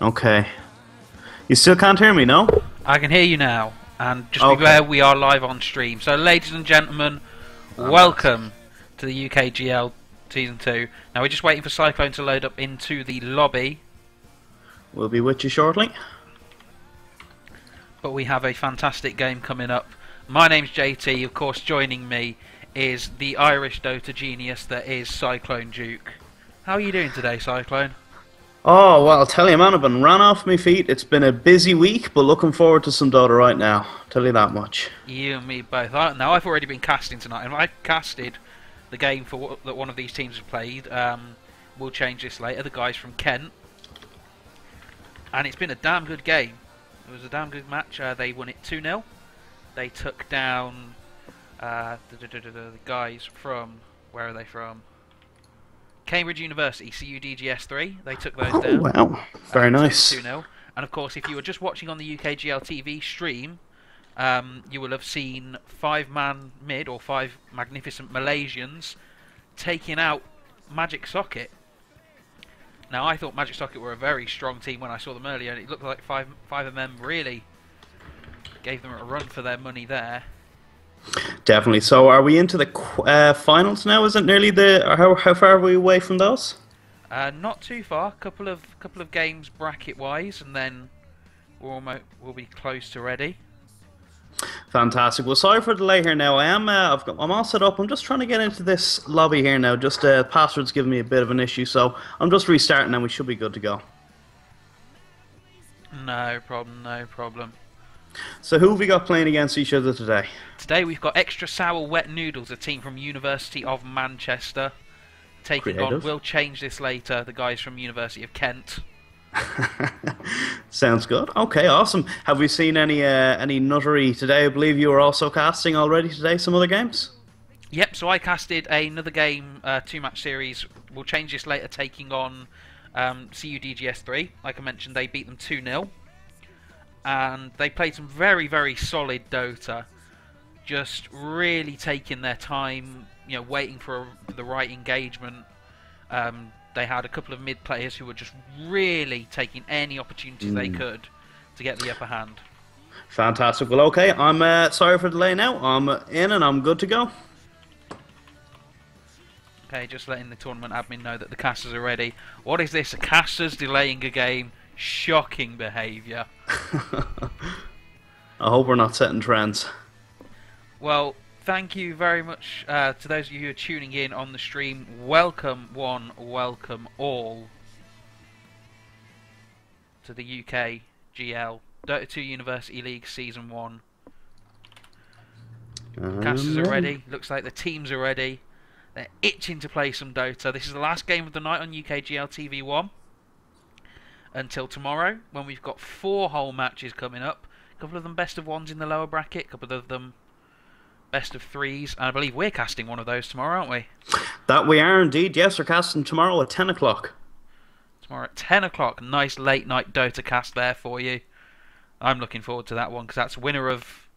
Okay. You still can't hear me, no? I can hear you now, and just Okay. beware, we are live on stream. So, ladies and gentlemen, welcome to the UKGL Season 2. Now, we're just waiting for Cyclone to load up into the lobby, We'll be with you shortly. but we have a fantastic game coming up. My name's JT, of course, joining me is the Irish Dota genius that is Cyclone Duke. How are you doing today, Cyclone? Oh, well, I'll tell you, man, I've been ran off my feet. It's been a busy week, but looking forward to some Dota right now. Tell you that much. You and me both. Now, I've already been casting tonight, and I casted the game for that one of these teams has played. We'll change this later. The guys from Kent. And it's been a damn good game. It was a damn good match. They won it 2-0. They took down the guys from... Where are they from? Cambridge University, CUDGS3. They took those down. Wow. Very nice. 2-0. And of course, if you were just watching on the UKGL TV stream, you will have seen 5-man mid, or 5 magnificent Malaysians, taking out Magic Socket. Now, I thought Magic Socket were a very strong team when I saw them earlier, and it looked like five of them really gave them a run for their money there. Definitely. So are we into the finals now? Is it nearly the... How far are we away from those? Not too far. Couple of games bracket-wise, and then we'll be close to ready. Fantastic. Well, sorry for the delay here now. I'm all set up. I'm just trying to get into this lobby here now. Just password's giving me a bit of an issue, so I'm just restarting and we should be good to go. No problem, no problem. So who have we got playing against each other today? Today we've got Extra Sour Wet Noodles, a team from University of Manchester, taking on, we'll change this later, the guys from University of Kent. Sounds good. Okay, awesome. Have we seen any nuttery today? I believe you were also casting already today, some other games? Yep, so I casted another game, 2-match series. We'll change this later, taking on CUDGS3. Like I mentioned, they beat them 2-0. And they played some very, very solid Dota. Just really taking their time, you know, waiting for the right engagement. They had a couple of mid players who were just really taking any opportunities they could to get the upper hand. Fantastic. Well, okay, I'm sorry for the delay now. I'm in and I'm good to go. Okay, just letting the tournament admin know that the casters are ready. What is this? Casters delaying a game? Shocking behaviour. I hope we're not setting trends. Well, thank you very much to those of you who are tuning in on the stream. Welcome one, welcome all to the UKGL Dota 2 University League Season 1. Casters are ready. Looks like the teams are ready. They're itching to play some Dota. This is the last game of the night on UKGL TV 1. Until tomorrow, when we've got 4 whole matches coming up. A couple of them best of 1s in the lower bracket. A couple of them best of 3s. And I believe we're casting one of those tomorrow, aren't we? That we are indeed. Yes, we're casting tomorrow at 10 o'clock. Tomorrow at 10 o'clock. Nice late night Dota cast there for you. I'm looking forward to that one because that's winner of...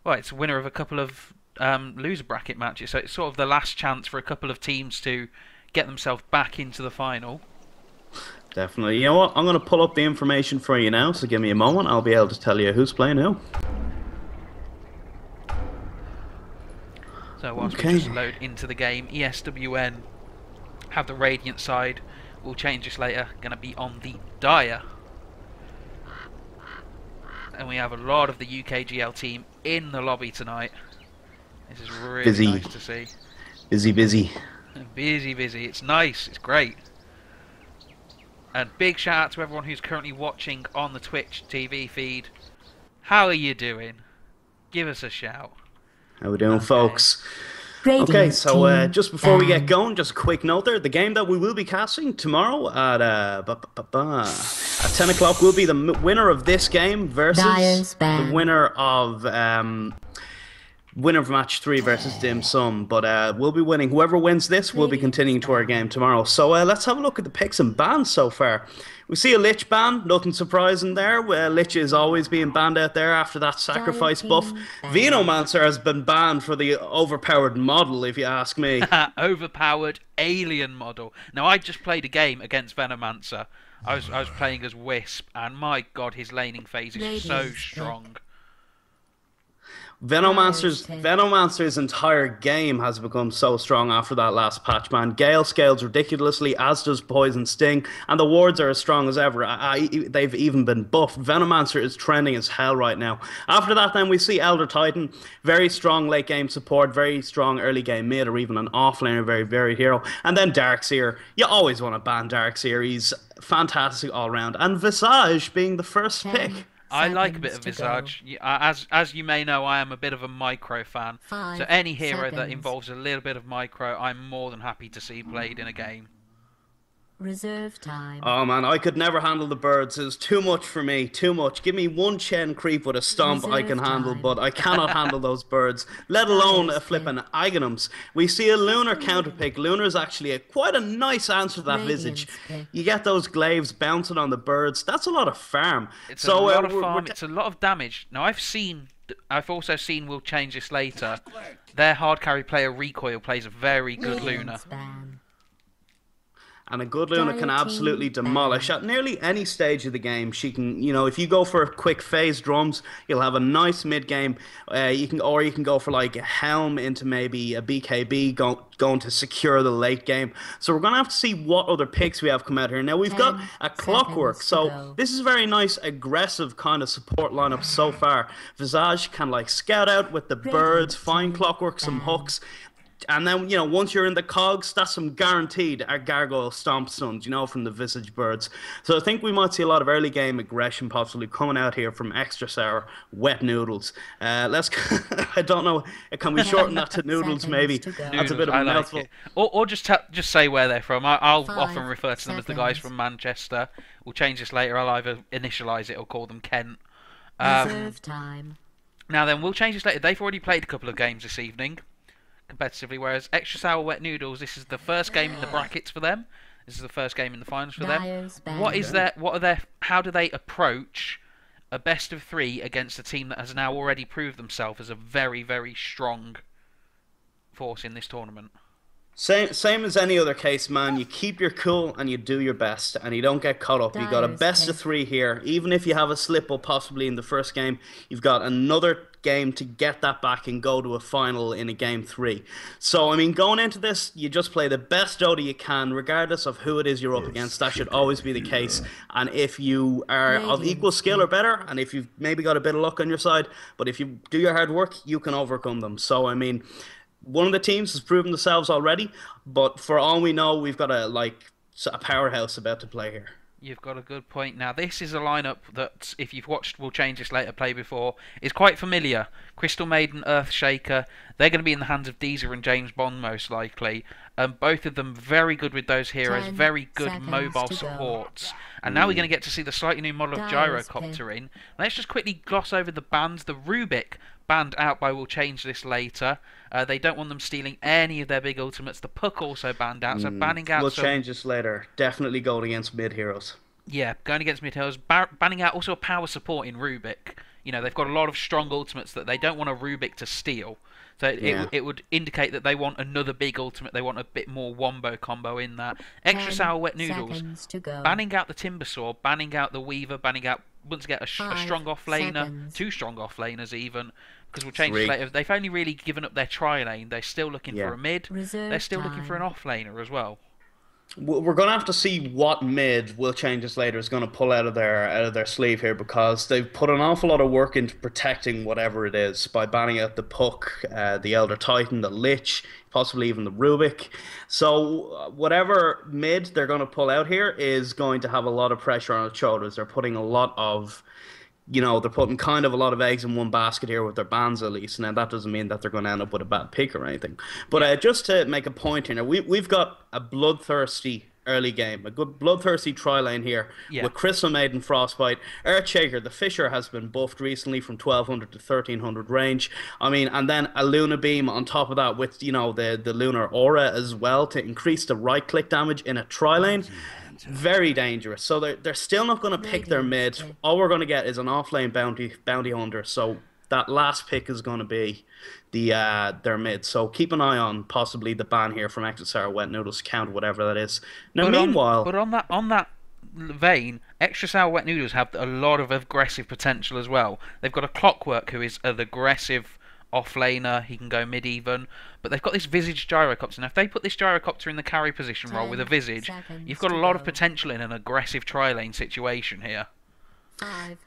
Well, it's a winner of a couple of loser bracket matches. So it's sort of the last chance for a couple of teams to get themselves back into the final. Definitely. You know what? I'm going to pull up the information for you now, so give me a moment. I'll be able to tell you who's playing who. So whilst we just load into the game, ESWN have the Radiant side. We'll change this later. Going to be on the Dire. And we have a lot of the UKGL team in the lobby tonight. This is really nice to see. Busy. Busy. It's nice. It's great. And big shout out to everyone who's currently watching on the Twitch TV feed. How are you doing? Give us a shout. How we doing, folks? Okay, so just before we get going, just a quick note there. The game that we will be casting tomorrow at 10 o'clock will be the winner of this game versus the winner of match 3 versus Dim Sum. But we'll be winning. Whoever wins this will be continuing to our game tomorrow. So let's have a look at the picks and bans so far. We see a Lich ban, nothing surprising there. Lich is always being banned out there after that sacrifice buff. Venomancer has been banned for the overpowered model, if you ask me. Overpowered alien model. Now, I just played a game against Venomancer. I was playing as Wisp, and my God, his laning phase is so Radiant's strong. pick. Dyer's pick. Venomancer's entire game has become so strong after that last patch, man. Gale scales ridiculously, as does Poison Sting, and the wards are as strong as ever. They've even been buffed. Venomancer is trending as hell right now. After that, then we see Elder Titan, very strong late game support, very strong early game mid, or even an offlaner, very very hero. And then Darkseer. You always want to ban Darkseer. He's fantastic all round. And Visage being the first pick. 10 I like a bit seconds of to go. Visage. As you may know, I am a bit of a micro fan. So 5 any hero that seconds. involves a little bit of micro, I'm more than happy to see played in a game. Reserve time. Oh man, I could never handle the birds. It's too much for me. Too much. Give me one Chen creep with a stomp I can Reserve handle, time. but I cannot handle those birds, let alone Dyer's a flippin' Aghanim's. We see a Lunar counterpick. Lunar's actually quite a nice answer to that Visage. Radiant's pick. You get those glaives bouncing on the birds. That's a lot of farm. It's So a lot of we're farm. It's a lot of damage. Now I've also seen. We'll change this later. Their hard carry player Recoil plays a very good Luna. Radiant's ban. And a good Luna can Dire absolutely team demolish at nearly any stage of the game. She can, if you go for quick phase drums, you'll have a nice mid game. You can go for like a Helm into maybe a BKB going to secure the late game. So we're gonna have to see what other picks we have come out here. Now we've got 10 a Clockwork, seconds to so go. this is a very nice aggressive kind of support lineup so far. Visage can like scout out with the birds, find Clockwork some hooks. And then, once you're in the cogs, that's some guaranteed gargoyle stomp stuns, from the Visage birds. So I think we might see a lot of early game aggression possibly coming out here from Extra Sour, Wet Noodles. I don't know, can we shorten that to Noodles Seconds maybe? to go. That's a bit of I a like mouthful. it. Or just say where they're from. I'll 5 often refer to them as the guys seconds. from Manchester. We'll change this later. I'll either initialise it or call them Kent. Reserve time. Now then, we'll change this later. They've already played a couple of games this evening, competitively, whereas Extra Sour Wet Noodles, this is the first game in the brackets for them. This is the first game in the finals for them. Dyer's ban. How do they approach a best of 3 against a team that has now already proved themselves as a very, very strong force in this tournament? Same as any other case, man. You keep your cool and you do your best, and you don't get caught up. You got a Dyer's best of pick. 3 here. Even if you have a slip up possibly in the first game, you've got another game to get that back and go to a final in a game 3. So I mean, going into this, you just play the best Dota you can, regardless of who it is you're up against. That should always be the case. And if you are of equal skill or better, and if you've maybe got a bit of luck on your side, but if you do your hard work, you can overcome them. So I mean, one of the teams has proven themselves already, but for all we know, we've got a powerhouse about to play here. You've got a good point. Now, this is a lineup that, if you've watched We'll Change This Later play before, is quite familiar. Crystal Maiden, Earthshaker, they're going to be in the hands of Deezer and James Bond, most likely. Both of them very good with those heroes, 10 very good seconds mobile to go. supports. And now we're going to get to see the slightly new model of Dyer's Gyrocopter in. Let's just quickly gloss over the bans. The Rubik, banned out by We'll Change This Later. They don't want them stealing any of their big ultimates. The Puck also banned out, so banning out We'll some... change this later. Definitely going against mid heroes. Yeah, going against mid-heroes, banning out also a power support in Rubik. They've got a lot of strong ultimates that they don't want a Rubik to steal. So it would indicate that they want another big ultimate. They want a bit more wombo combo in that. Extra 10 Sour Wet Noodles, seconds to go. banning out the Timbersaw, banning out the Weaver, banning out once again a 5 strong offlaner, seconds. 2 strong offlaners even. Because we'll change 3. this later. They've only really given up their tri-lane. They're still looking Yeah. for a mid. Reserve They're still looking for an time. offlaner as well. We're going to have to see what mid We'll Change This Later is going to pull out of their sleeve here, because they've put an awful lot of work into protecting whatever it is by banning out the Puck, the Elder Titan, the Lich, possibly even the Rubik. So whatever mid they're going to pull out here is going to have a lot of pressure on its shoulders. They're putting a lot of they're putting kind of a lot of eggs in one basket here with their bans at least. Now, that doesn't mean that they're going to end up with a bad pick or anything. But just to make a point here, we've got a bloodthirsty early game, a good bloodthirsty tri-lane here with Crystal Maiden, Frostbite, Earthshaker. The Fisher has been buffed recently from 1200 to 1300 range. I mean, and then a Luna Beam on top of that with, the Lunar Aura as well to increase the right-click damage in a tri-lane. Very dangerous. So they're still not going to pick their mid. All we're going to get is an offlane bounty hunter. So that last pick is going to be their mid. So keep an eye on possibly the ban here from Extra Sour Wet Noodles count, whatever that is. Now, meanwhile, on that vein, Extra Sour Wet Noodles have a lot of aggressive potential as well. They've got a Clockwork who is an aggressive off-laner, he can go mid-even, but they've got this Visage Gyrocopter. Now if they put this Gyrocopter in the carry position role with a Visage, you've got a lot of potential in an aggressive tri-lane situation here.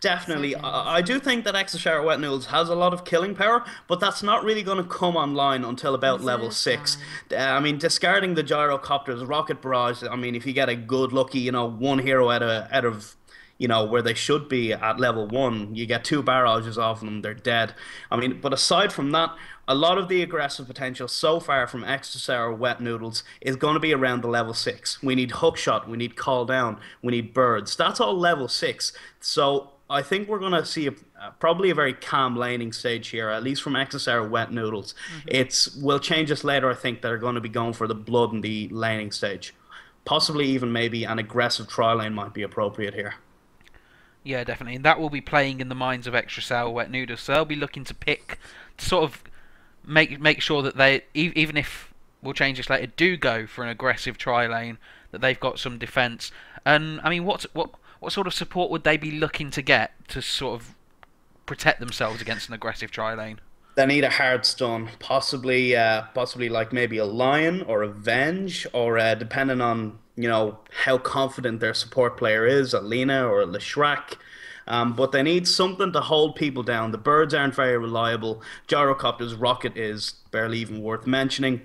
Definitely. I do think that Extra Shower Wet Noodles has a lot of killing power, but that's not really going to come online until about level 6. I mean, discarding the Gyrocopters, Rocket Barrage, I mean, if you get a good lucky, one hero out of where they should be at level 1, you get 2 barrages off them, they're dead. I mean, but aside from that, a lot of the aggressive potential so far from Extra Sour Wet Noodles is going to be around the level 6. We need Hookshot, we need Call Down, we need Birds. That's all level 6. So I think we're going to see probably a very calm laning stage here, at least from Extra Sour Wet Noodles. We'll change this later, I think, they're going to be going for the blood in the laning stage. Possibly even maybe an aggressive tri-lane might be appropriate here. Yeah, definitely. And that will be playing in the minds of Extra Sour Wet Noodles. So they'll be looking to pick, to sort of make sure that they, even if, we'll change this later, do go for an aggressive tri-lane, that they've got some defence. And, I mean, what sort of support would they be looking to get to sort of protect themselves against an aggressive tri-lane? They need a hard stun, possibly like maybe a Lion or a Venge, or depending on how confident their support player is, a Lina or a Leshrac. But they need something to hold people down. The Birds aren't very reliable. Gyrocopter's Rocket is barely even worth mentioning.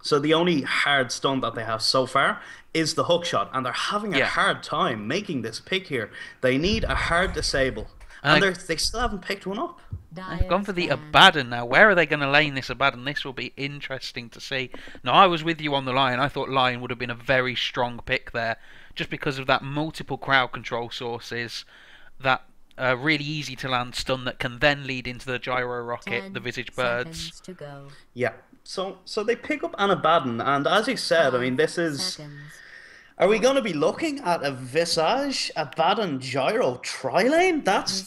So the only hard stun that they have so far is the Hookshot, and they're having a hard time making this pick here. They need a hard disable, and they still haven't picked one up. They've gone for the Abaddon now. Where are they going to lane this Abaddon? This will be interesting to see. Now, I was with you on the Lion. I thought Lion would have been a very strong pick there, just because of that multiple crowd control sources, that really easy to land stun that can then lead into the Gyro Rocket, the Visage Birds. Yeah, so they pick up an Abaddon, and as you said, I mean, this is... Are we going to be looking at a Visage Abaddon Gyro tri-lane? That's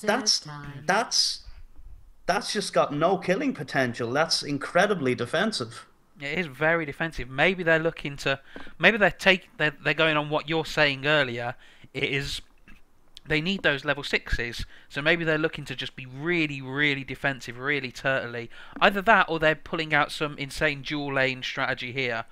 just got no killing potential. That's incredibly defensive. It is very defensive. Maybe they're looking to, maybe they're going on what you're saying earlier. It is, they need those level 6s, so maybe they're looking to just be really, really defensive, really turtley. Either that, or they're pulling out some insane dual lane strategy here.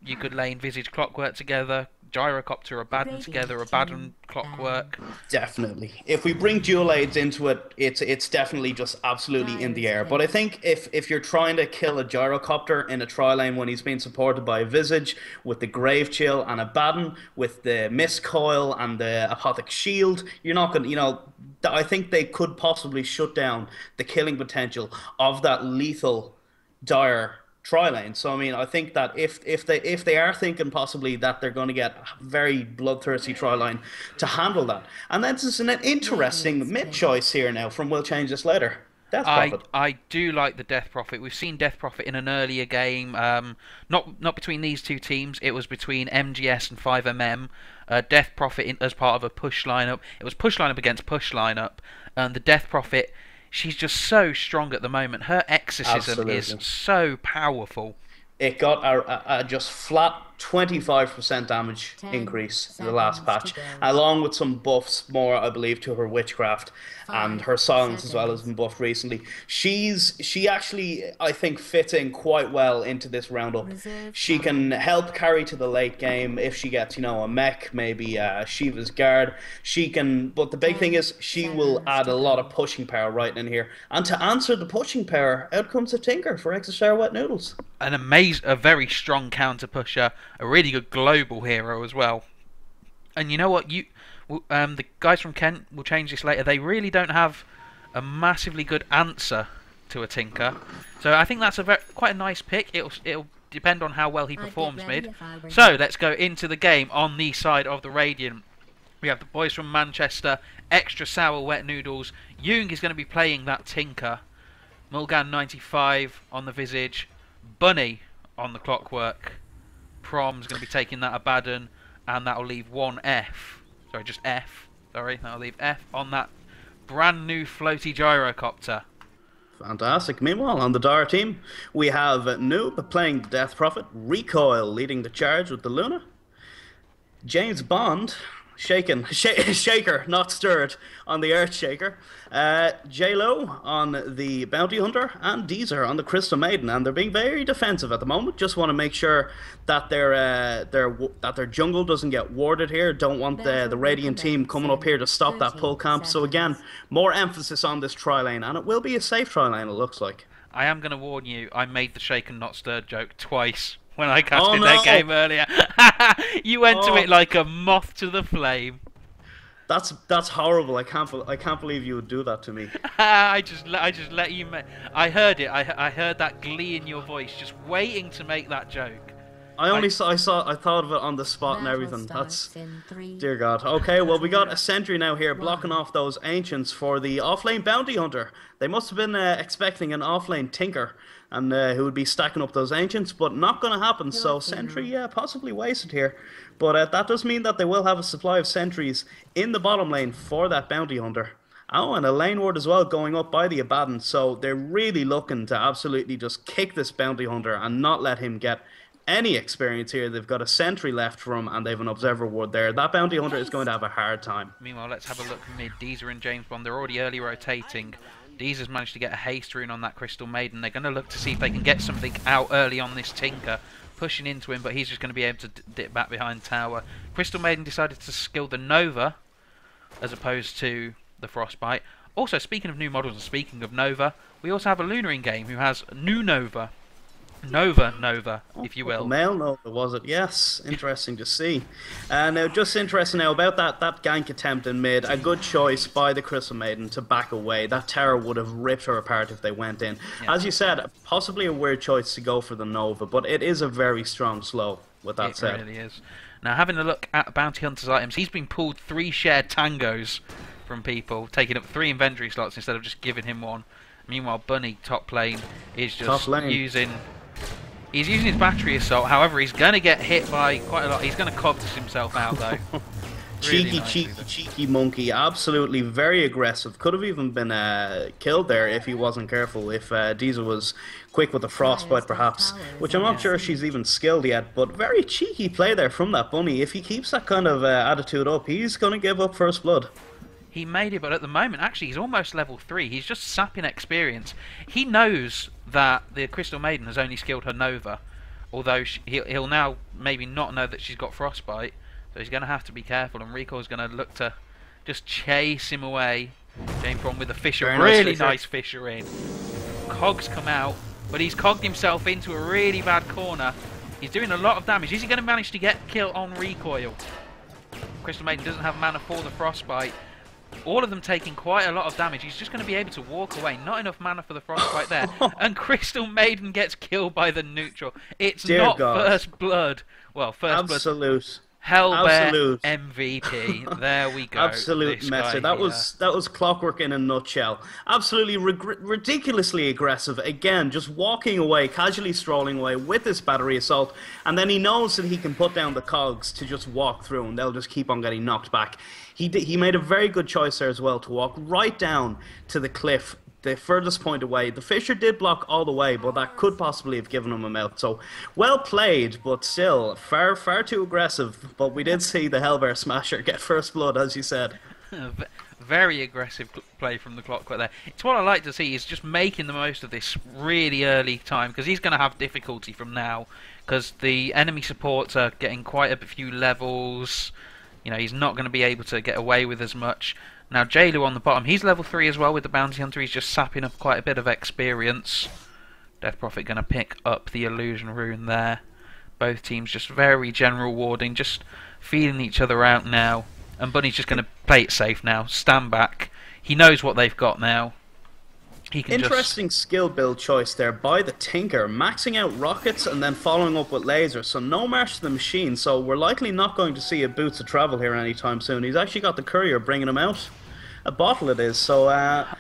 You could lane Visage Clockwork together, Gyrocopter Abaddon together, Abaddon Clockwork. Definitely. If we bring dual aids into it, it's definitely just absolutely in the air. But I think if you're trying to kill a Gyrocopter in a tri-lane when he's being supported by a Visage, with the Grave Chill and Abaddon, with the Mist Coil and the Apothic Shield, you're not going to, I think they could possibly shut down the killing potential of that lethal Dire tri-lane. So I mean, I think that if they are thinking possibly that they're going to get a very bloodthirsty tri-lane to handle that, and that's just an interesting mid choice here now from We'll Change This Later. Death Prophet. I do like the Death Prophet. We've seen Death Prophet in an earlier game, not between these two teams. It was between MGS and 5MM. Death Prophet as part of a push lineup. It was push lineup against push lineup, and the Death Prophet, she's just so strong at the moment. Her exorcism is so powerful. It got a just flat 25% damage increase in the last patch, along with some buffs more, I believe, to her witchcraft, and her songs as well has been buffed recently. She actually, I think, fits in quite well into this roundup. She can help carry to the late game if she gets, a mech, maybe Shiva's Guard. She can, but the big thing is she will add a lot of pushing power right in here. And to answer the pushing power, out comes a Tinker for Extra Sour Wet Noodles. A very strong counter pusher, a really good global hero as well. And you know what, the guys from Kent will change this later. They really don't have a massively good answer to a Tinker, so I think that's quite a nice pick. It'll depend on how well he performs mid. So let's go into the game on the side of the Radiant. We have the boys from Manchester, Extra Sour Wet Noodles. Jung is going to be playing that Tinker. Mulgan 95 on the Visage. Bunny on the Clockwork. Prom's going to be taking that Abaddon, and that'll leave one F. Sorry, just F. Sorry, that'll leave F on that brand new floaty Gyrocopter. Fantastic. Meanwhile, on the Dire team, we have Noob playing the Death Prophet, Recoil leading the charge with the Luna. James Bond, shaken, shaker, not stirred on the Earth Shaker. J-Lo on the Bounty Hunter and Deezer on the Crystal Maiden, and they're being very defensive at the moment. Just want to make sure that their jungle doesn't get warded here. Don't want the Radiant team coming up here to stop that pull camp. So again, more emphasis on this tri lane, and it will be a safe tri lane. It looks like. I am going to warn you. I made the shaken not stirred joke twice when I casted that game earlier. You went to it like a moth to the flame. That's horrible. I can't believe you would do that to me. I just let you. I heard it. I heard that glee in your voice, just waiting to make that joke. I thought of it on the spot and everything. That's dear God. Okay, well we got a sentry now here blocking off those ancients for the offlane bounty hunter. They must have been expecting an offlane tinker, and who would be stacking up those ancients, but not going to happen. So sentry, possibly wasted here. But that does mean that they will have a supply of sentries in the bottom lane for that bounty hunter. Oh, and a lane ward as well going up by the Abaddon. So they're really looking to absolutely just kick this bounty hunter and not let him get any experience here. They've got a sentry left for him, and they've an observer ward there. That bounty hunter is going to have a hard time. Meanwhile, let's have a look mid. Deezer and James Bond, they're already early rotating. Deezer's managed to get a haste rune on that Crystal Maiden. They're going to look to see if they can get something out early on this Tinker. Pushing into him, but he's just going to be able to dip back behind tower. Crystal Maiden decided to skill the Nova as opposed to the Frostbite. Also, speaking of new models and speaking of Nova, we also have a Lunar in game who has new Nova. Nova, if you will. Male Nova, was it? Yes, interesting to see. Now, just interesting now about that gank attempt in mid. A good choice by the Crystal Maiden to back away. That tower would have ripped her apart if they went in. Yeah. As you said, possibly a weird choice to go for the Nova, but it is a very strong slow, with that said. It really is. Now, having a look at Bounty Hunter's items, he's been pulled 3 shared tangos from people, taking up 3 inventory slots instead of just giving him 1. Meanwhile, Bunny, top lane, is just using... He's using his battery assault, however, he's going to get hit by quite a lot. He's going to Cogtus himself out, though. Cheeky monkey. Absolutely very aggressive. Could have even been killed there if he wasn't careful. If Diesel was quick with the frostbite, perhaps. Which I'm not sure she's even skilled yet. But very cheeky play there from that bunny. If he keeps that kind of attitude up, he's going to give up first blood. He made it, but at the moment, actually, he's almost level 3. He's just sapping experience. He knows that the Crystal Maiden has only skilled her Nova, although he'll now maybe not know that she's got Frostbite, so he's going to have to be careful, and Rico's going to look to just chase him away. James Bond with a Fisher, really nice Fisher in. Cogs come out, but he's cogged himself into a really bad corner. He's doing a lot of damage. Is he going to manage to get kill on recoil? Crystal Maiden doesn't have mana for the Frostbite. All of them taking quite a lot of damage. He's just going to be able to walk away. Not enough mana for the Frostbite there. And Crystal Maiden gets killed by the neutral. It's not first blood. Well, first blood. Hellbear MVP. There we go. Absolute messer. That was clockwork in a nutshell. Absolutely ridiculously aggressive. Again, just walking away, casually strolling away with this battery assault, and then he knows that he can put down the cogs to just walk through, and they'll just keep on getting knocked back. He made a very good choice there as well to walk right down to the cliff, the furthest point away. The Fisher did block all the way, but that could possibly have given him a melt. So, well played, but still far too aggressive. But we did see the Hellbear Smasher get first blood, as you said. Very aggressive play from the Clockwork there. It's what I like to see, is just making the most of this really early time, because he's going to have difficulty from now, because the enemy supports are getting quite a few levels. You know, he's not going to be able to get away with as much. Now, J-Lo on the bottom, he's level 3 as well with the Bounty Hunter. He's just sapping up quite a bit of experience. Death Prophet going to pick up the Illusion Rune there. Both teams just very general warding, just feeling each other out now. And Bunny's just going to play it safe now, stand back. He knows what they've got now. He can Interesting skill build choice there by the Tinker, maxing out rockets and then following up with lasers. So no March to the Machine, so we're likely not going to see a Boots of Travel here anytime soon. He's actually got the Courier bringing him out. A bottle it is, so...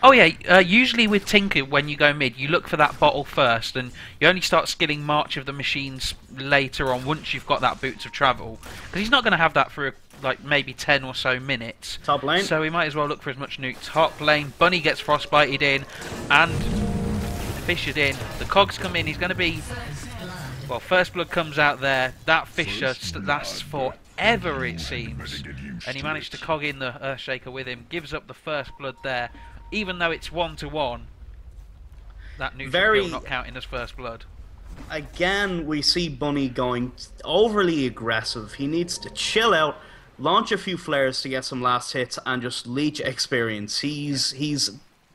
Oh yeah, usually with Tinker, when you go mid, you look for that bottle first, and you only start skilling March of the Machines later on, once you've got that Boots of Travel. Because he's not going to have that for, like, maybe 10 or so minutes. Top lane. So we might as well look for as much nuke. Top lane, Bunny gets frostbited in, and Fishered in. The cogs come in, he's going to be... Well, first blood comes out there. That Fisher lasts for forever, it seems. And he managed to cog in the Earthshaker with him. Gives up the first blood there. Even though it's 1-to-1, that neutral kill not counting as first blood. Again, we see Bunny going overly aggressive. He needs to chill out, launch a few flares to get some last hits, and just leech experience. He's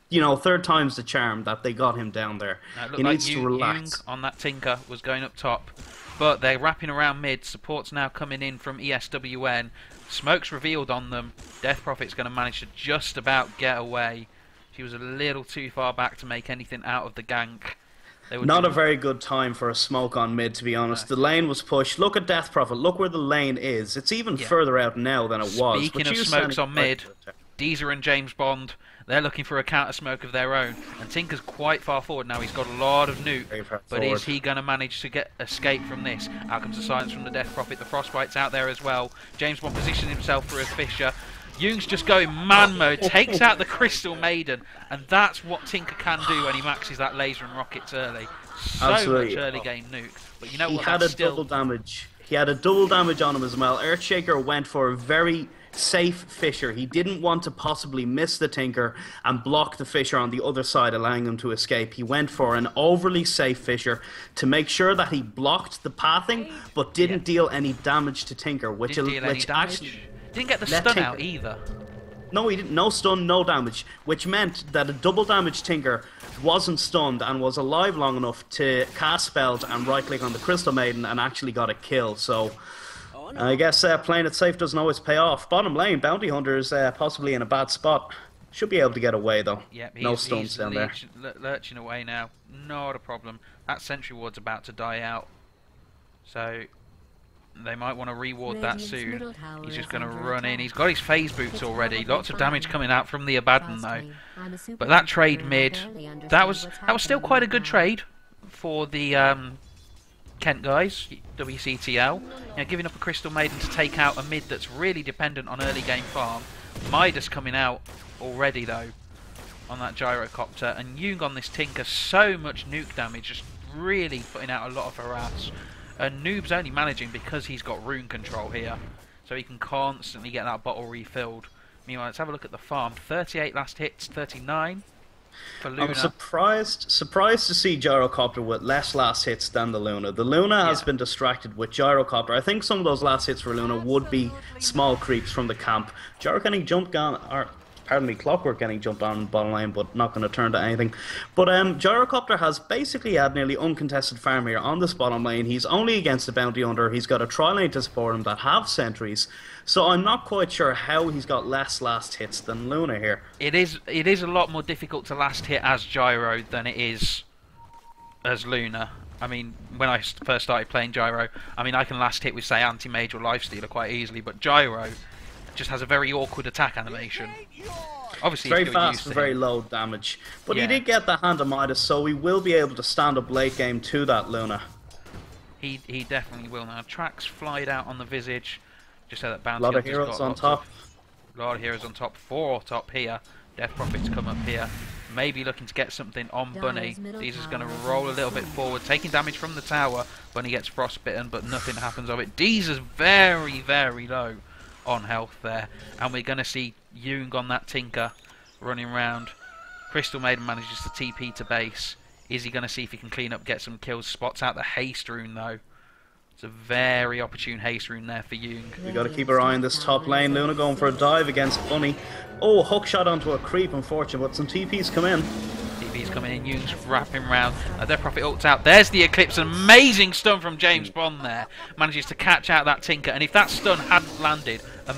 you know, third time's the charm that they got him down there. He needs to relax. Yung on that Tinker was going up top, but they're wrapping around mid. Support's now coming in from ESWN. Smoke's revealed on them. Death Prophet's going to manage to just about get away. She was a little too far back to make anything out of the gank. Not a very good time for a smoke on mid, to be honest. No. The lane was pushed. Look at Death Prophet. Look where the lane is. It's even further out now than it was. Speaking of smokes on mid, Deezer and James Bond, they're looking for a counter smoke of their own. And Tinker's quite far forward now. He's got a lot of nuke. But is he going to manage to escape from this? Out comes the silence from the Death Prophet. The Frostbite's out there as well. James Bond positioning himself for a Fisher. Yung's just going man mode, takes out the Crystal Maiden, and that's what Tinker can do when he maxes that laser and rockets early. So much early game nuke. But you know what? He had a double damage. He had a double damage on him as well. Earthshaker went for a very safe Fisher. He didn't want to possibly miss the Tinker and block the Fisher on the other side, allowing him to escape. He went for an overly safe Fisher to make sure that he blocked the pathing, but didn't deal any damage to Tinker, which actually... Didn't get the stun out either. No, he didn't. No stun, no damage. Which meant that a double damage Tinker wasn't stunned and was alive long enough to cast spells and right click on the Crystal Maiden and actually got a kill. So I guess playing it safe doesn't always pay off. Bottom lane, Bounty Hunter is possibly in a bad spot. Should be able to get away though. Yep, no stuns down there. Lurching away now. Not a problem. That Sentry Ward's about to die out. So... they might want to reward that soon. He's just going to run in. He's got his phase boots already. Lots of damage coming out from the Abaddon though. But that trade mid, that was still quite a good trade for the Kent guys, WCTL. You know, giving up a Crystal Maiden to take out a mid that's really dependent on early game farm. Midas coming out already though on that Gyrocopter, and Yung on this Tinker, so much nuke damage, just really putting out a lot of harass. And Noob's only managing because he's got rune control here, so he can constantly get that bottle refilled. Meanwhile, let's have a look at the farm. 38 last hits, 39 for Luna. I'm surprised to see Gyrocopter with less last hits than the Luna. The Luna has been distracted with Gyrocopter. I think some of those last hits for Luna would be small creeps from the camp. Gyro getting jumped on, or pardon me, Clockwork getting jumped on the bottom line, but not going to turn to anything. But Gyrocopter has basically had nearly uncontested farm here on this bottom lane. He's only against the Bounty Hunter. He's got a tri-lane to support him that have sentries. So I'm not quite sure how he's got less last hits than Luna here. It is a lot more difficult to last hit as Gyro than it is as Luna. I mean, when I first started playing Gyro, I mean, I can last hit with, say, Anti-Mage or Lifestealer quite easily, but Gyro just has a very awkward attack animation. Obviously, very fast and very low damage. But he did get the Hand of Midas, so he will be able to stand up late game to that Luna. He definitely will now. Tracks flied out on the Visage, just so that Bounty a lot of heroes on top. A lot of heroes on top. 4 top here. Death Prophet's come up here. Maybe looking to get something on Bunny. He's just going to roll a little bit forward, taking damage from the tower. Bunny gets frostbitten, but nothing happens of it. Deez is very, very low on health there, and we're going to see Yung on that Tinker running around. Crystal Maiden manages to TP to base. Is he going to see if he can clean up, get some kills? Spots out the haste rune though. It's a very opportune haste rune there for Yung. We got to keep our eye on this top lane. Luna going for a dive against Bunny. Oh, hook shot onto a creep, unfortunate, but some TPs come in. TP's coming in, Yung's wrapping round. Death Prophet ults out. There's the Eclipse. An amazing stun from James Bond there. Manages to catch out that Tinker, and if that stun hadn't landed, a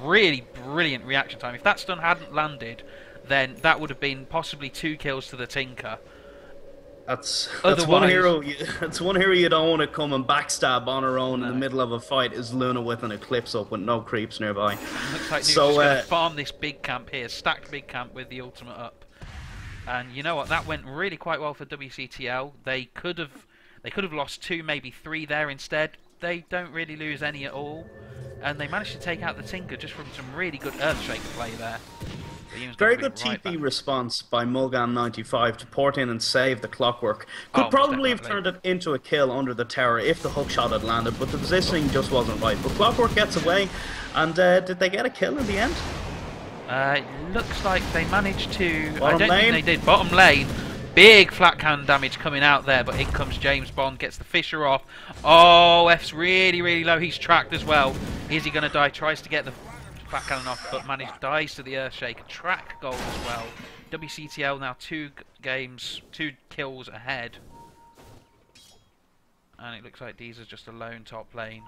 really brilliant reaction time. If that stun hadn't landed, then that would have been possibly 2 kills to the Tinker. That's one hero. That's one hero you don't want to come and backstab on her own in the middle of a fight. Is Luna with an Eclipse up with no creeps nearby? Looks like so going to farm this big camp here, stacked big camp with the ultimate up. And you know what? That went really quite well for WCTL. They could have lost 2, maybe 3 there instead. They don't really lose any at all, and they managed to take out the Tinker just from some really good Earthshaker play there. But Yoon's Very gonna good bring right TP back. response by Mulgan95 to port in and save the Clockwork. Oh, Could most probably have definitely. turned it into a kill under the tower if the hook shot had landed, but the positioning just wasn't right. But Clockwork gets away, and did they get a kill in the end? It looks like they managed to... I Bottom don't lane. think they did. Bottom lane. Big flat cannon damage coming out there, but in comes James Bond, gets the Fisher off. Oh, F's really, really low. He's tracked as well. Is he going to die? Tries to get the flat cannon off, but dies to the Earthshaker. Track goal as well. WCTL now 2 kills ahead. And it looks like Deezer's just alone top lane.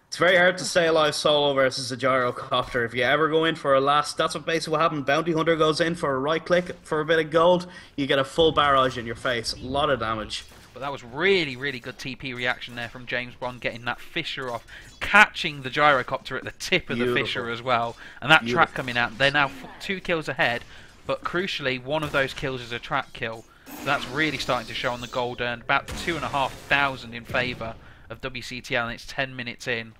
It's very hard to stay alive solo versus a gyrocopter. If you ever go in for a last, that's basically what happened. Bounty Hunter goes in for a right click for a bit of gold. You get a full barrage in your face. A lot of damage. But that was really, really good TP reaction there from James Bond, getting that Fisher off, catching the gyrocopter at the tip of the Fisher as well. And that track coming out. They're now 2 kills ahead, but crucially, one of those kills is a track kill. So that's really starting to show on the gold earned. About 2,500 in favour of WCTL, and it's 10 minutes in.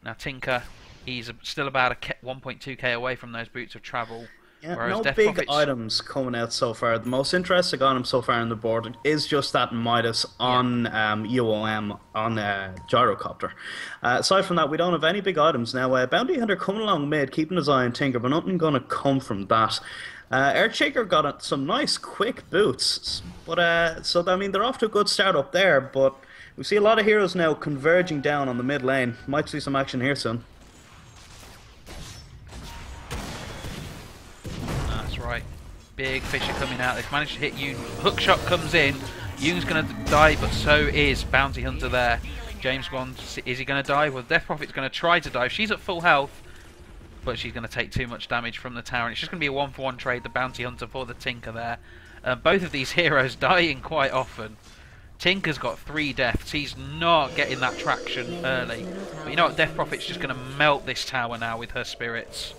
Now Tinker, he's still about a 1.2k away from those boots of travel. Yeah, whereas no Death big Prophet's... items coming out so far. The most interesting item so far on the board is just that Midas on UOM on Gyrocopter. Aside from that, we don't have any big items now. Bounty Hunter coming along mid, keeping his eye on Tinker, but nothing going to come from that. Earthshaker got some nice quick boots, but so I mean they're off to a good start up there. But we see a lot of heroes now converging down on the mid lane. Might see some action here soon. That's right. Big Fisher coming out. They've managed to hit Yoon. Hookshot comes in. Yoon's going to die, but so is Bounty Hunter there. James Bond, is he going to die? Well, Death Prophet's going to try to dive. She's at full health, but she's going to take too much damage from the tower. And it's just going to be a 1-for-1 trade, the Bounty Hunter for the Tinker there. Both of these heroes dying quite often. Tinker's got 3 deaths. He's not getting that traction early. But you know what? Death Prophet's just going to melt this tower now with her spirits.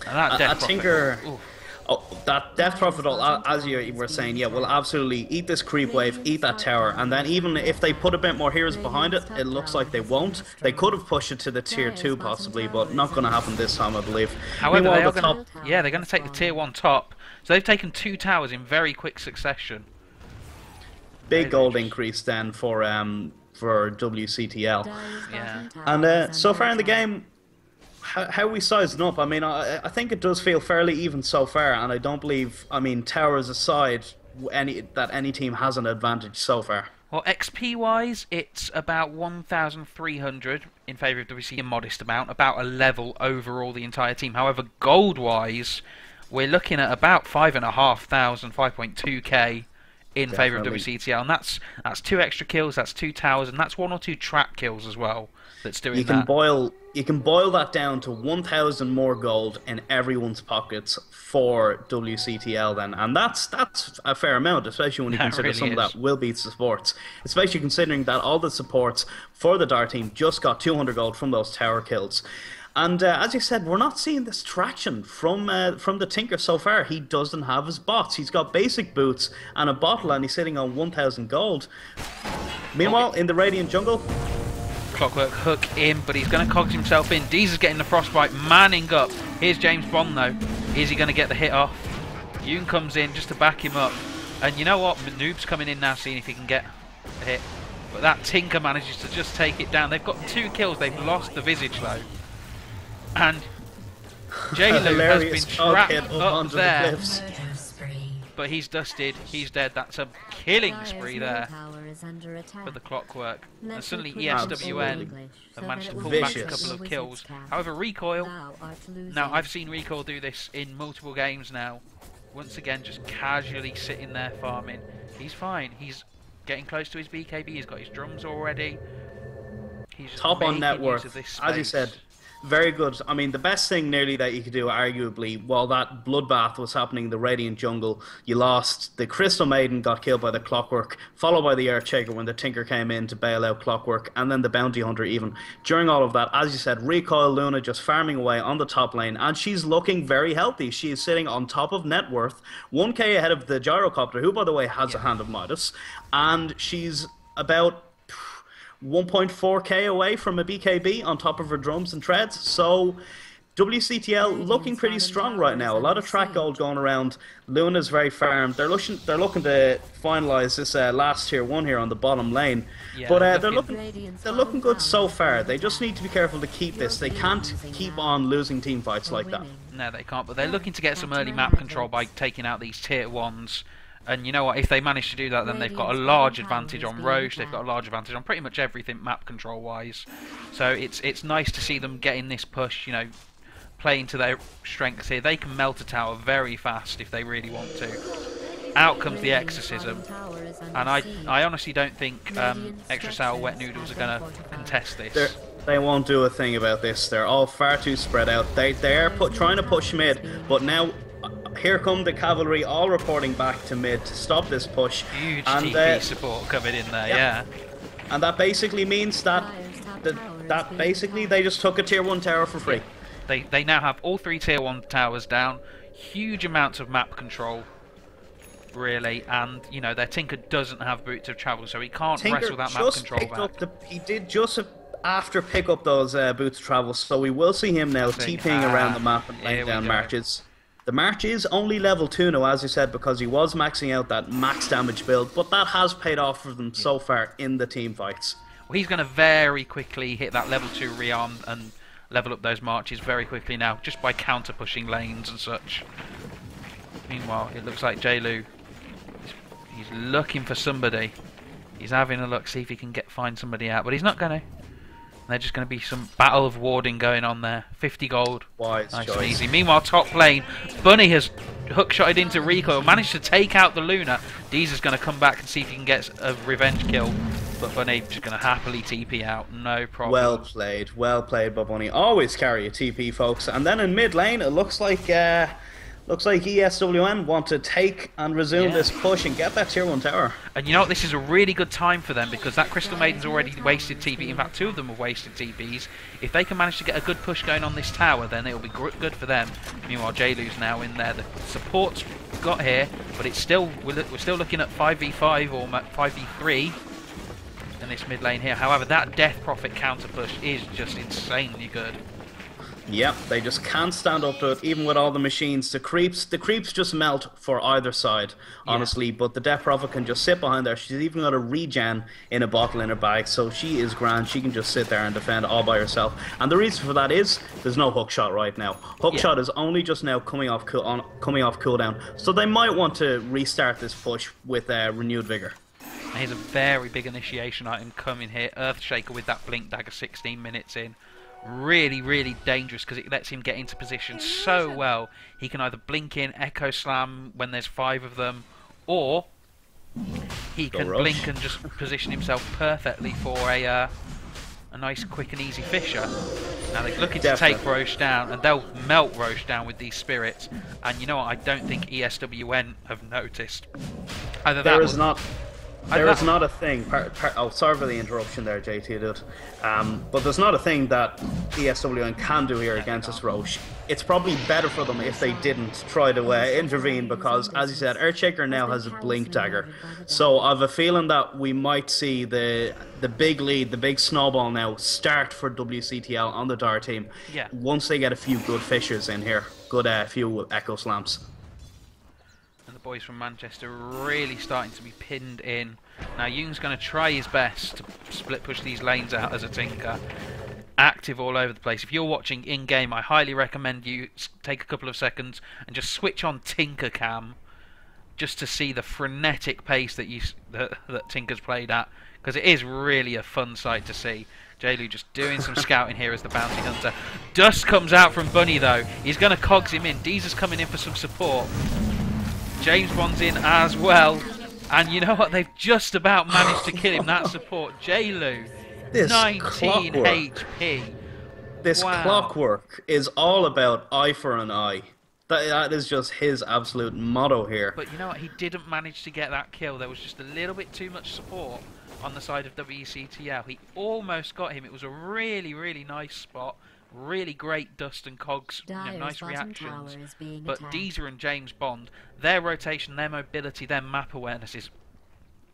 And that Death Prophet... Tinker... Oof. Oh, that Death Prophet, as you were saying, yeah, will absolutely eat this creep wave, eat that tower, and then even if they put a bit more heroes behind it, it looks like they won't. They could have pushed it to the tier 2 possibly, but not going to happen this time, I believe. However, Meanwhile, they are going to... Yeah, they're going to take the tier 1 top. So they've taken 2 towers in very quick succession. Big gold increase then for WCTL. Yeah. And so far in the game, how we sizing up, I mean, I think it does feel fairly even so far, and I don't believe, I mean, towers aside, that any team has an advantage so far. Well, XP-wise, it's about 1,300 in favour of WC, a modest amount, about a level overall the entire team. However, gold-wise, we're looking at about 5,500, 5.2k in favour of WCTL, and that's 2 extra kills, that's 2 towers, and that's 1 or 2 trap kills as well. That's doing you can boil that down to 1,000 more gold in everyone's pockets for WCTL then, and that's a fair amount, especially when you consider really some of that will beat supports, especially considering that all the supports for the Dart team just got 200 gold from those tower kills. And as you said, we're not seeing this traction from the Tinker so far. He doesn't have his bots. He's got basic boots and a bottle, and he's sitting on 1,000 gold. Meanwhile, in the Radiant jungle, Clockwork hook in, but he's going to cogs himself in. Deezer's getting the frostbite, manning up. Here's James Bond though. Is he going to get the hit off? Yoon comes in just to back him up. And you know what? Noob's coming in now, seeing if he can get a hit. But that Tinker manages to just take it down. They've got 2 kills. They've lost the Visage though. And J-Lu has been trapped up there. But he's dusted, he's dead. That's a killing spree there for the Clockwork. And suddenly ESWN have managed to pull back a couple of kills. However, Recoil, now I've seen Recoil do this in multiple games now. Once again, just casually sitting there farming. He's fine, he's getting close to his BKB, he's got his drums already. He's just top on net worth, as you space. said. Very good. I mean, the best thing nearly that you could do, arguably, while that bloodbath was happening in the Radiant jungle, you lost. The Crystal Maiden got killed by the Clockwork, followed by the Earthshaker when the Tinker came in to bail out Clockwork, and then the Bounty Hunter even. During all of that, as you said, Recoil Luna just farming away on the top lane, and she's looking very healthy. She is sitting on top of net worth, 1k ahead of the Gyrocopter, who, by the way, has a hand of Midas, and she's about 1.4k away from a BKB on top of her drums and treads, so WCTL looking pretty strong right now. A lot of track gold going around. Luna's very farmed. They're looking to finalise this last tier 1 here on the bottom lane. Yeah, But they're they're looking good so far. They just need to be careful to keep this. They can't keep on losing team fights like that. No, they can't, but they're looking to get some early map control by taking out these tier 1s. And you know what, if they manage to do that, then they've got a large advantage on Roche, they've got a large advantage on pretty much everything map control wise. So it's nice to see them getting this push, you know, playing to their strengths here. They can melt a tower very fast if they really want to. Out comes the Exorcism, and I honestly don't think Extra Sour Wet Noodles are going to contest this. They won't do a thing about this. They're all far too spread out. They are trying to push mid, but now here come the cavalry all reporting back to mid to stop this push. Huge and, TP support coming in there, yeah. And that basically means that basically they just took a tier 1 tower for free. They now have all 3 tier 1 towers down, huge amounts of map control, really, and you know their Tinker doesn't have boots of travel, so he can't wrestle that map control back. He did just after pick up those boots of travel, so we will see him now TPing around the map and laying down marches. The march is only level 2 now, as you said, because he was maxing out that max damage build, but that has paid off for them so far in the team fights. Well, he's going to very quickly hit that level 2 rearm and level up those marches very quickly now, just by counter pushing lanes and such. Meanwhile, it looks like J-Lu, he's looking for somebody. He's having a look, see if he can find somebody out, but he's not going to. There's just going to be some battle of warding going on there. 50 gold. Wise nice choice. and easy. Meanwhile, top lane, Bunny has hookshotted into recoil, managed to take out the Luna. Deezer's going to come back and see if he can get a revenge kill. But Bunny just going to happily TP out, no problem. Well played by Bunny. Always carry a TP, folks. And then in mid lane, it looks like ESWN want to take and resume this push and get that tier 1 tower. And you know what, this is a really good time for them because that Crystal Maiden's already wasted TP. In fact, 2 of them have wasted TPs. If they can manage to get a good push going on this tower, then it'll be good for them. Meanwhile, J-Lu's now in there. The support's got here, but it's still we're still looking at 5v5 or 5v3 in this mid lane here. However, that Death Prophet counter push is just insanely good. Yep, they just can't stand up to it, even with all the machines. The creeps just melt for either side, honestly. But the Death Prophet can just sit behind there. She's even got a regen in a bottle in her bag, so she is grand. She can just sit there and defend all by herself. And the reason for that is there's no hookshot right now. Hookshot is only just now coming off cooldown, so they might want to restart this push with renewed vigor. And here's a very big initiation item coming here. Earthshaker with that Blink Dagger 16 minutes in. Really, really dangerous because it lets him get into position so well. He can either blink in, Echo Slam when there's 5 of them, or he can blink and just position himself perfectly for a nice, quick and easy Fisher. Now they're looking to take Roche down, and they'll melt Roche down with these spirits. And you know what? I don't think ESWN have noticed. Either there is not a thing. Oh, sorry for the interruption there, JT. Dude. But there's not a thing that ESWN can do here against this Roche. It's probably better for them if they didn't try to intervene because, as you said, Earthshaker now has a Blink Dagger. So I have a feeling that we might see the big lead, the big snowball now start for WCTL on the Dire team. Yeah. Once they get a few good Fishers in here, good few Echo Slams. And the boys from Manchester really starting to be pinned in. Now Young's going to try his best to split push these lanes out as a Tinker. Active all over the place. If you're watching in-game, I highly recommend you take a couple of seconds and just switch on Tinker Cam just to see the frenetic pace that that Tinker's played at, because it is really a fun sight to see. J-Lu just doing some scouting here as the bounty hunter. Dust comes out from Bunny though. He's going to cogs him in. Deezer's coming in for some support. James Bond's in as well. And you know what? They've just about managed to kill him. That support. J-Lu. 19 HP. This clockwork is all about eye for an eye. That is just his absolute motto here. But you know what? He didn't manage to get that kill. There was just a little bit too much support on the side of WCTL. He almost got him. It was a really, really nice spot. Really great dust and cogs, nice reactions. But Deezer and James Bond, their rotation, their mobility, their map awareness is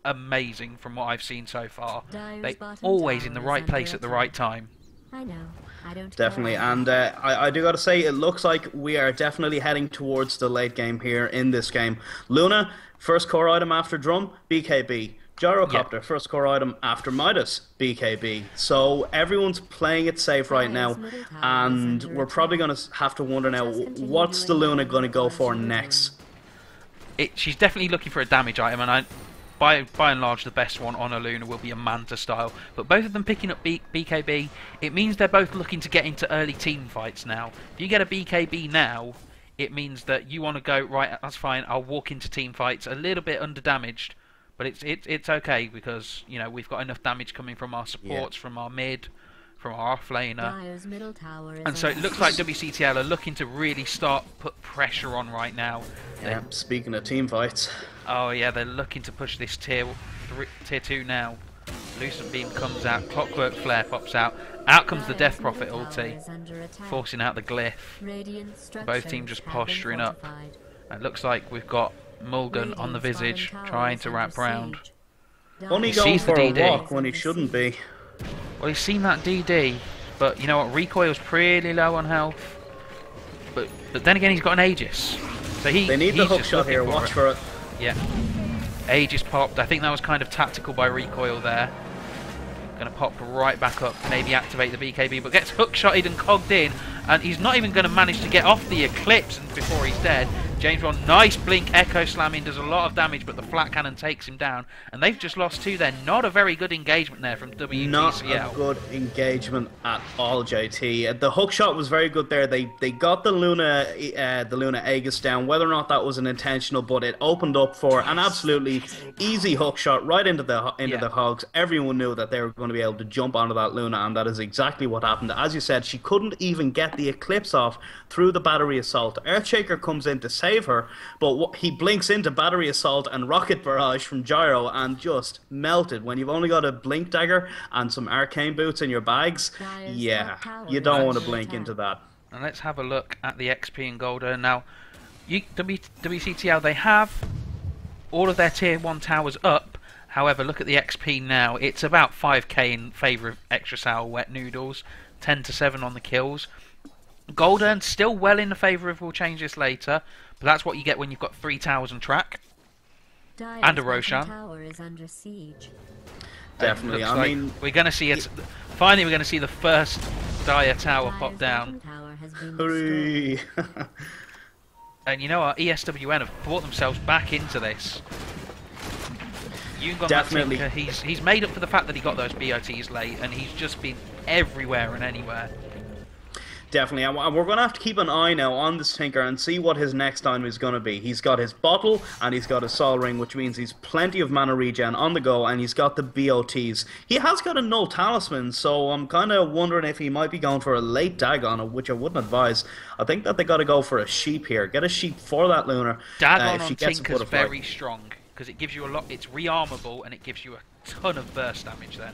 amazing from what I've seen so far. They're always in the right place at the right time. I know. I don't Definitely, care. and I do got to say, it looks like we are definitely heading towards the late game here in this game. Luna, first core item after Drum, BKB. Yep. Gyrocopter, first core item after Midas, BKB. So everyone's playing it safe right now, and we're probably going to have to wonder now, what's the Luna going to go for next? She's definitely looking for a damage item, and by and large, the best one on a Luna will be a Manta style. But both of them picking up BKB, it means they're both looking to get into early team fights now. If you get a BKB now, it means that you want to go, right, that's fine, I'll walk into team fights a little bit under-damaged, but it's okay, because, you know, we've got enough damage coming from our supports, from our mid, from our offlaner. And so it looks like WCTL are looking to really start put pressure on right now. Yeah, speaking of team fights. Oh yeah, they're looking to push this tier 2 now. Lucent Beam comes out, Clockwork Flare pops out. Out comes the Death Prophet ulti, forcing out the glyph. Both teams just posturing up. It looks like we've got Mulgan on the Visage, trying to wrap round. Only going for a walk when he shouldn't be. Well, he's seen that DD, but you know what? Recoil's pretty low on health. But then again, he's got an Aegis. So they need the hook shot here. Watch for it. Yeah. Aegis popped. I think that was kind of tactical by Recoil there. Going to pop right back up, maybe activate the BKB, but gets hook shotted and cogged in, and he's not even going to manage to get off the Eclipse before he's dead. James Bond, nice blink, echo slamming, does a lot of damage, but the flat cannon takes him down. And they've just lost 2 there. Not a very good engagement there from WTCL. Not a good engagement at all, JT. The hook shot was very good there. They got the Luna Aegis down, whether or not that was an intentional, but it opened up for an absolutely easy hook shot right into the hogs. Everyone knew that they were going to be able to jump onto that Luna, and that is exactly what happened. As you said, she couldn't even get the Eclipse off through the battery assault. Earthshaker comes in to save her, but he blinks into battery assault and rocket barrage from Gyro and just melted. When you've only got a blink dagger and some arcane boots in your bags, yeah, you don't want to blink into that. And let's have a look at the XP and gold. Now, WCTL, they have all of their tier 1 towers up. However, look at the XP now. It's about 5k in favour of Extra Sour Wet Noodles, 10 to 7 on the kills. Gold earned still well in the favour of, we'll change this later, but that's what you get when you've got 3 towers on track. And a Roshan. Definitely, I mean, we're going to see it. Finally, we're going to see the first Dire tower pop down. Hurry. And you know what? ESWN have brought themselves back into this. Definitely. He's made up for the fact that he got those BOTs late, and he's just been everywhere and anywhere. Definitely, and we're going to have to keep an eye now on this Tinker and see what his next item is going to be. He's got his bottle and he's got a Sol Ring, which means he's plenty of mana regen on the go, and he's got the BOTs. He has got a null talisman, so I'm kind of wondering if he might be going for a late Dagon, which I wouldn't advise. I think that they got to go for a sheep here. Get a sheep for that Lunar. Dagon on Tinker's very strong, because it gives you a lot. It's rearmable and it gives you a ton of burst damage then.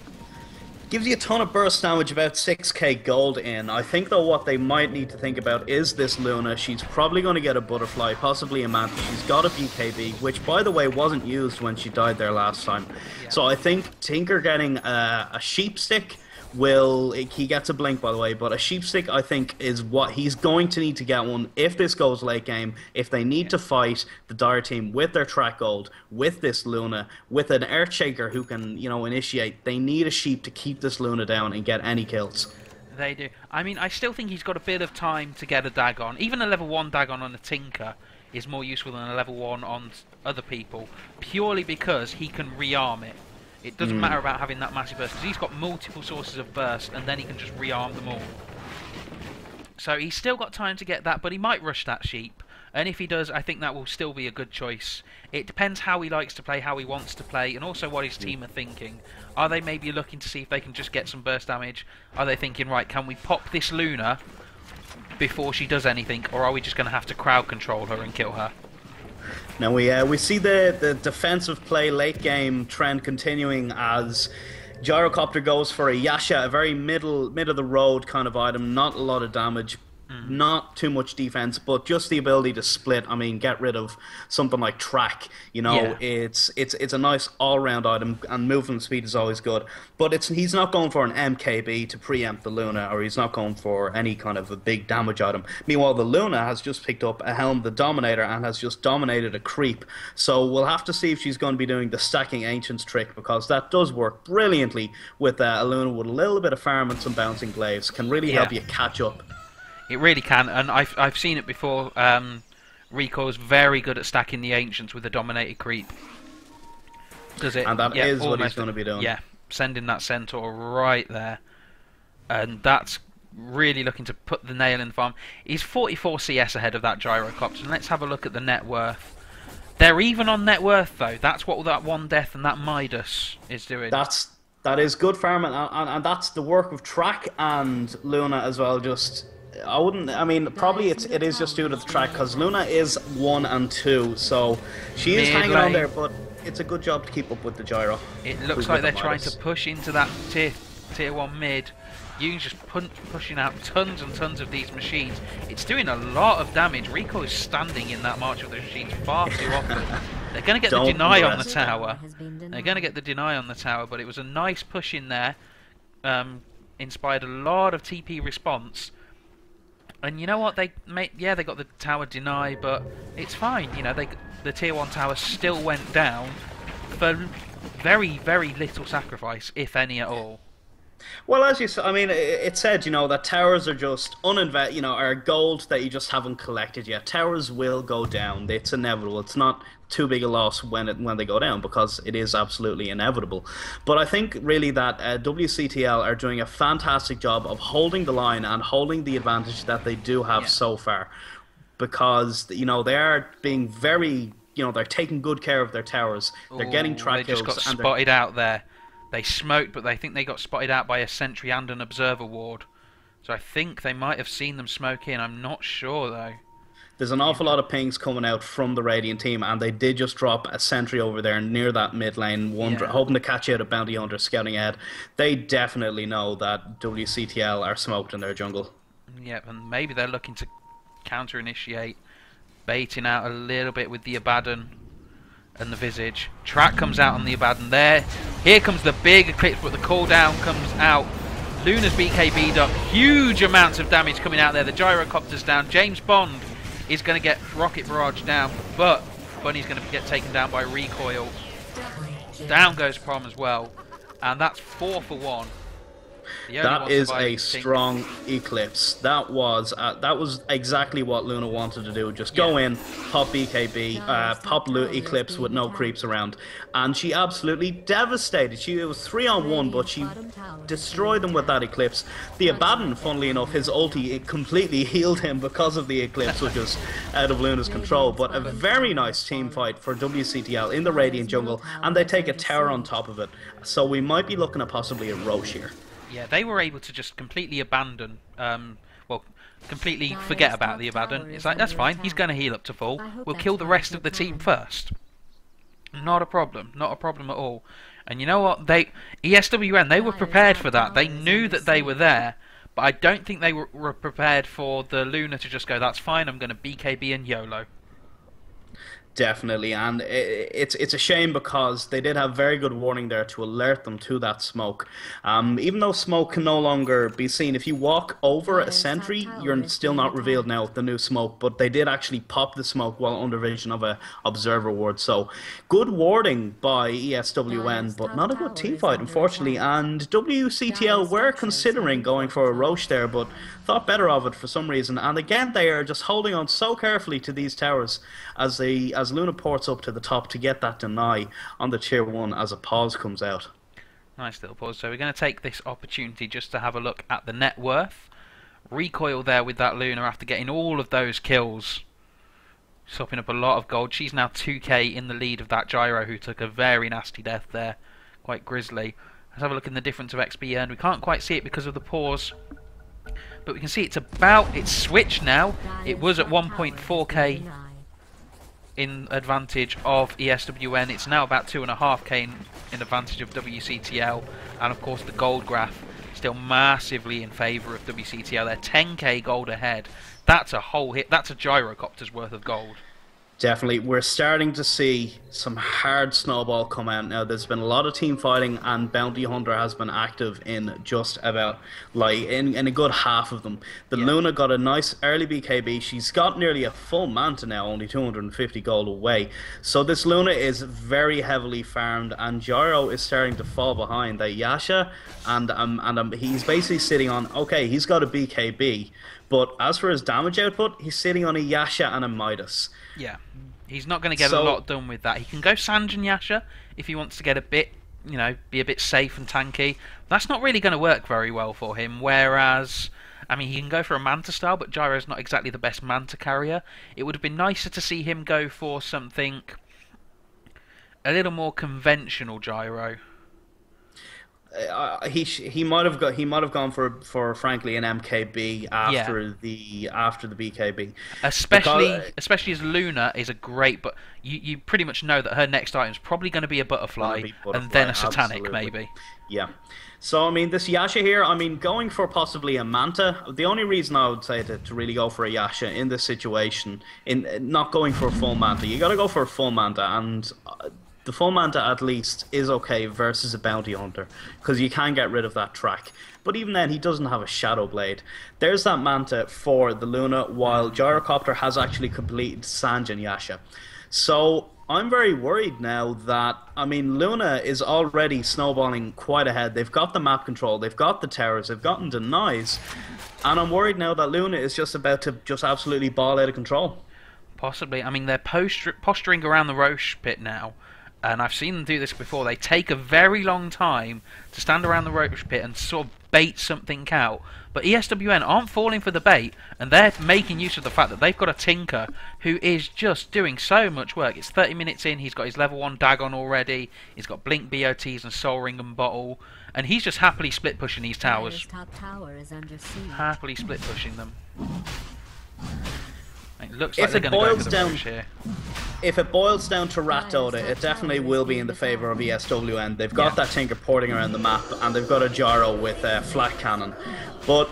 Gives you a ton of burst damage, about 6k gold in. I think though what they might need to think about is this Luna. She's probably going to get a butterfly, possibly a manta. She's got a BKB, which by the way wasn't used when she died there last time. Yeah. So I think Tinker getting a sheep stick he gets a blink by the way, but a sheep stick I think is what he's going to need to get one if this goes late game. If they need to fight the Dire team with their track gold, with this Luna, with an Earthshaker who can, you know, initiate, they need a sheep to keep this Luna down and get any kills. They do. I mean, I still think he's got a bit of time to get a Dagon. Even a level 1 Dagon on a Tinker is more useful than a level 1 on other people, purely because he can rearm it. It doesn't matter about having that massive burst, because he's got multiple sources of burst, and then he can just rearm them all. So he's still got time to get that, but he might rush that sheep. And if he does, I think that will still be a good choice. It depends how he likes to play, how he wants to play, and also what his team are thinking. Are they maybe looking to see if they can just get some burst damage? Are they thinking, right, can we pop this Luna before she does anything, or are we just going to have to crowd control her and kill her? Now we see the defensive play late game trend continuing as Gyrocopter goes for a Yasha, a very middle of the road kind of item, not a lot of damage. Not too much defense, but just the ability to split. I mean, get rid of something like track. You know, Yeah. it's a nice all-round item, and movement speed is always good. But he's not going for an MKB to preempt the Luna, or he's not going for any kind of a big damage item. Meanwhile, the Luna has just picked up a Helm the Dominator and has just dominated a creep. So we'll have to see if she's going to be doing the stacking Ancients trick, because that does work brilliantly with a Luna with a little bit of farm and some bouncing glaives. Can really help you catch up. It really can, and I've seen it before. Recoil's very good at stacking the Ancients with a dominated creep. Does it? And that is what he's going to be doing. Yeah, sending that Centaur right there. And that's really looking to put the nail in the farm. He's 44 CS ahead of that Gyrocopter, and let's have a look at the net worth. They're even on net worth, though. That's what that one death and that Midas is doing. That is good farming, and that's the work of Track and Luna as well. Probably it is just due to the track, because Luna is 1 and 2, so she is hanging on there, but it's a good job to keep up with the gyro. It looks like they're trying to push into that tier 1 mid. You're just pushing out tons and tons of these machines. It's doing a lot of damage. Recoil is standing in that March of the Machines far too often. They're going to get the deny on the tower. They're going to get the deny on the tower, but it was a nice push in there. Inspired a lot of TP response. And you know what? They got the tower deny, but it's fine. You know, the tier 1 tower still went down for very, very little sacrifice, if any at all. Well, as you said, I mean, it said, that towers are just are gold that you just haven't collected yet. Towers will go down. It's inevitable. It's not too big a loss when they go down, because it is absolutely inevitable. But I think really that WCTL are doing a fantastic job of holding the line and holding the advantage that they do have so far, because they are being very, they're taking good care of their towers. They're getting track kills. They just got spotted out there. They smoked, but I think they got spotted out by a sentry and an observer ward. So I think they might have seen them smoke in. I'm not sure, though. There's an awful lot of pings coming out from the Radiant team, and they did just drop a sentry over there near that mid lane, hoping to catch out a bounty hunter scouting ahead. They definitely know that WCTL are smoked in their jungle. Yep, and maybe they're looking to counter-initiate, baiting out a little bit with the Abaddon and the Visage. Track comes out on the Abaddon there. Here comes the big Eclipse, but the cooldown comes out. Luna's BKB'd up. Huge amounts of damage coming out there. The Gyrocopter's down. James Bond is going to get Rocket Barrage down, but Bunny's going to get taken down by Recoil. Down goes Prom as well. And that's 4 for 1. That is a strong Eclipse. That was exactly what Luna wanted to do. Just go in, pop BKB, pop Eclipse with no creeps around, and she absolutely devastated. It was 3-on-1, but she destroyed them with that Eclipse. The Abaddon, funnily enough, his ulti completely healed him because of the Eclipse, which was out of Luna's control. But a very nice team fight for WCTL in the Radiant jungle, and they take a tower on top of it. So we might be looking at possibly a Roche here. Yeah, they were able to just completely abandon, completely forget about the Abaddon. It's like, that's fine, he's going to heal up to full. We'll kill the rest of the team first. Not a problem at all. And you know what? ESWN, they were prepared for that. They knew that they were there, but I don't think they were prepared for the Luna to just go, that's fine, I'm going to BKB and YOLO. Definitely, and it's a shame, because they did have very good warning there to alert them to that smoke. Even though smoke can no longer be seen, if you walk over a sentry, you're still not revealed now with the new smoke, but they did actually pop the smoke while under vision of a observer ward. So good warding by ESWN, but not a good team fight, unfortunately. And WCTL were considering going for a Roche there, but thought better of it for some reason. And again, they are just holding on so carefully to these towers as Luna ports up to the top to get that deny on the tier 1 as a pause comes out. Nice little pause. So we're going to take this opportunity just to have a look at the net worth. Recoil there with that Luna after getting all of those kills, sopping up a lot of gold. She's now 2k in the lead of that Gyro, who took a very nasty death there, quite grisly. Let's have a look in the difference of XP earned. We can't quite see it because of the pause, but we can see it's switched now. It was at 1.4k in advantage of ESWN. It's now about 2.5k in advantage of WCTL, and of course the gold graph still massively in favour of WCTL. They're 10k gold ahead. That's a whole hit. That's a gyrocopter's worth of gold. Definitely. We're starting to see some hard snowball come out now. There's been a lot of team fighting, and Bounty Hunter has been active in just about, like, in a good half of them. The Luna got a nice early BKB. She's got nearly a full Manta now, only 250 gold away. So this Luna is very heavily farmed, and Gyro is starting to fall behind. That Yasha, and he's basically sitting on, okay, he's got a BKB, but as for his damage output, he's sitting on a Yasha and a Midas. Yeah, he's not going to get a lot done with that. He can go Sanjan Yasha if he wants to get a bit, you know, be a bit safe and tanky. That's not really going to work very well for him. Whereas, I mean, he can go for a Manta style, but Gyro's not exactly the best Manta carrier. It would have been nicer to see him go for something a little more conventional Gyro. He might have gone for frankly an MKB after the BKB, especially as Luna is a great, but you pretty much know that her next item is probably going to be a butterfly, and then a satanic, absolutely. Maybe. Yeah. So I mean, this Yasha here, I mean, going for possibly a Manta. The only reason I would say to really go for a Yasha in this situation, in not going for a full Manta, you got to go for a full Manta, and the full Manta at least is okay versus a Bounty Hunter, because you can get rid of that track. But even then, he doesn't have a Shadow Blade. There's that Manta for the Luna, while Gyrocopter has actually completed Sanjan Yasha. So I'm very worried now that, I mean, Luna is already snowballing quite ahead. They've got the map control, they've got the towers, they've gotten denies, and I'm worried now that Luna is just about to just absolutely ball out of control. Possibly. I mean, they're posturing around the Roche pit now. And I've seen them do this before. They take a very long time to stand around the Roach pit and sort of bait something out. But ESWN aren't falling for the bait, and they're making use of the fact that they've got a Tinker who is just doing so much work. It's 30 minutes in, he's got his level 1 Dagon already, he's got Blink BOTs and Soul Ring and Bottle, and he's just happily split pushing these towers. Top tower is under siege. Happily split pushing them. It looks like they're going to go for the Roach here. If it boils down to Rat Dota, it definitely will be in the favour of ESWN. They've got that Tinker porting around the map, and they've got a Gyro with flat cannon. But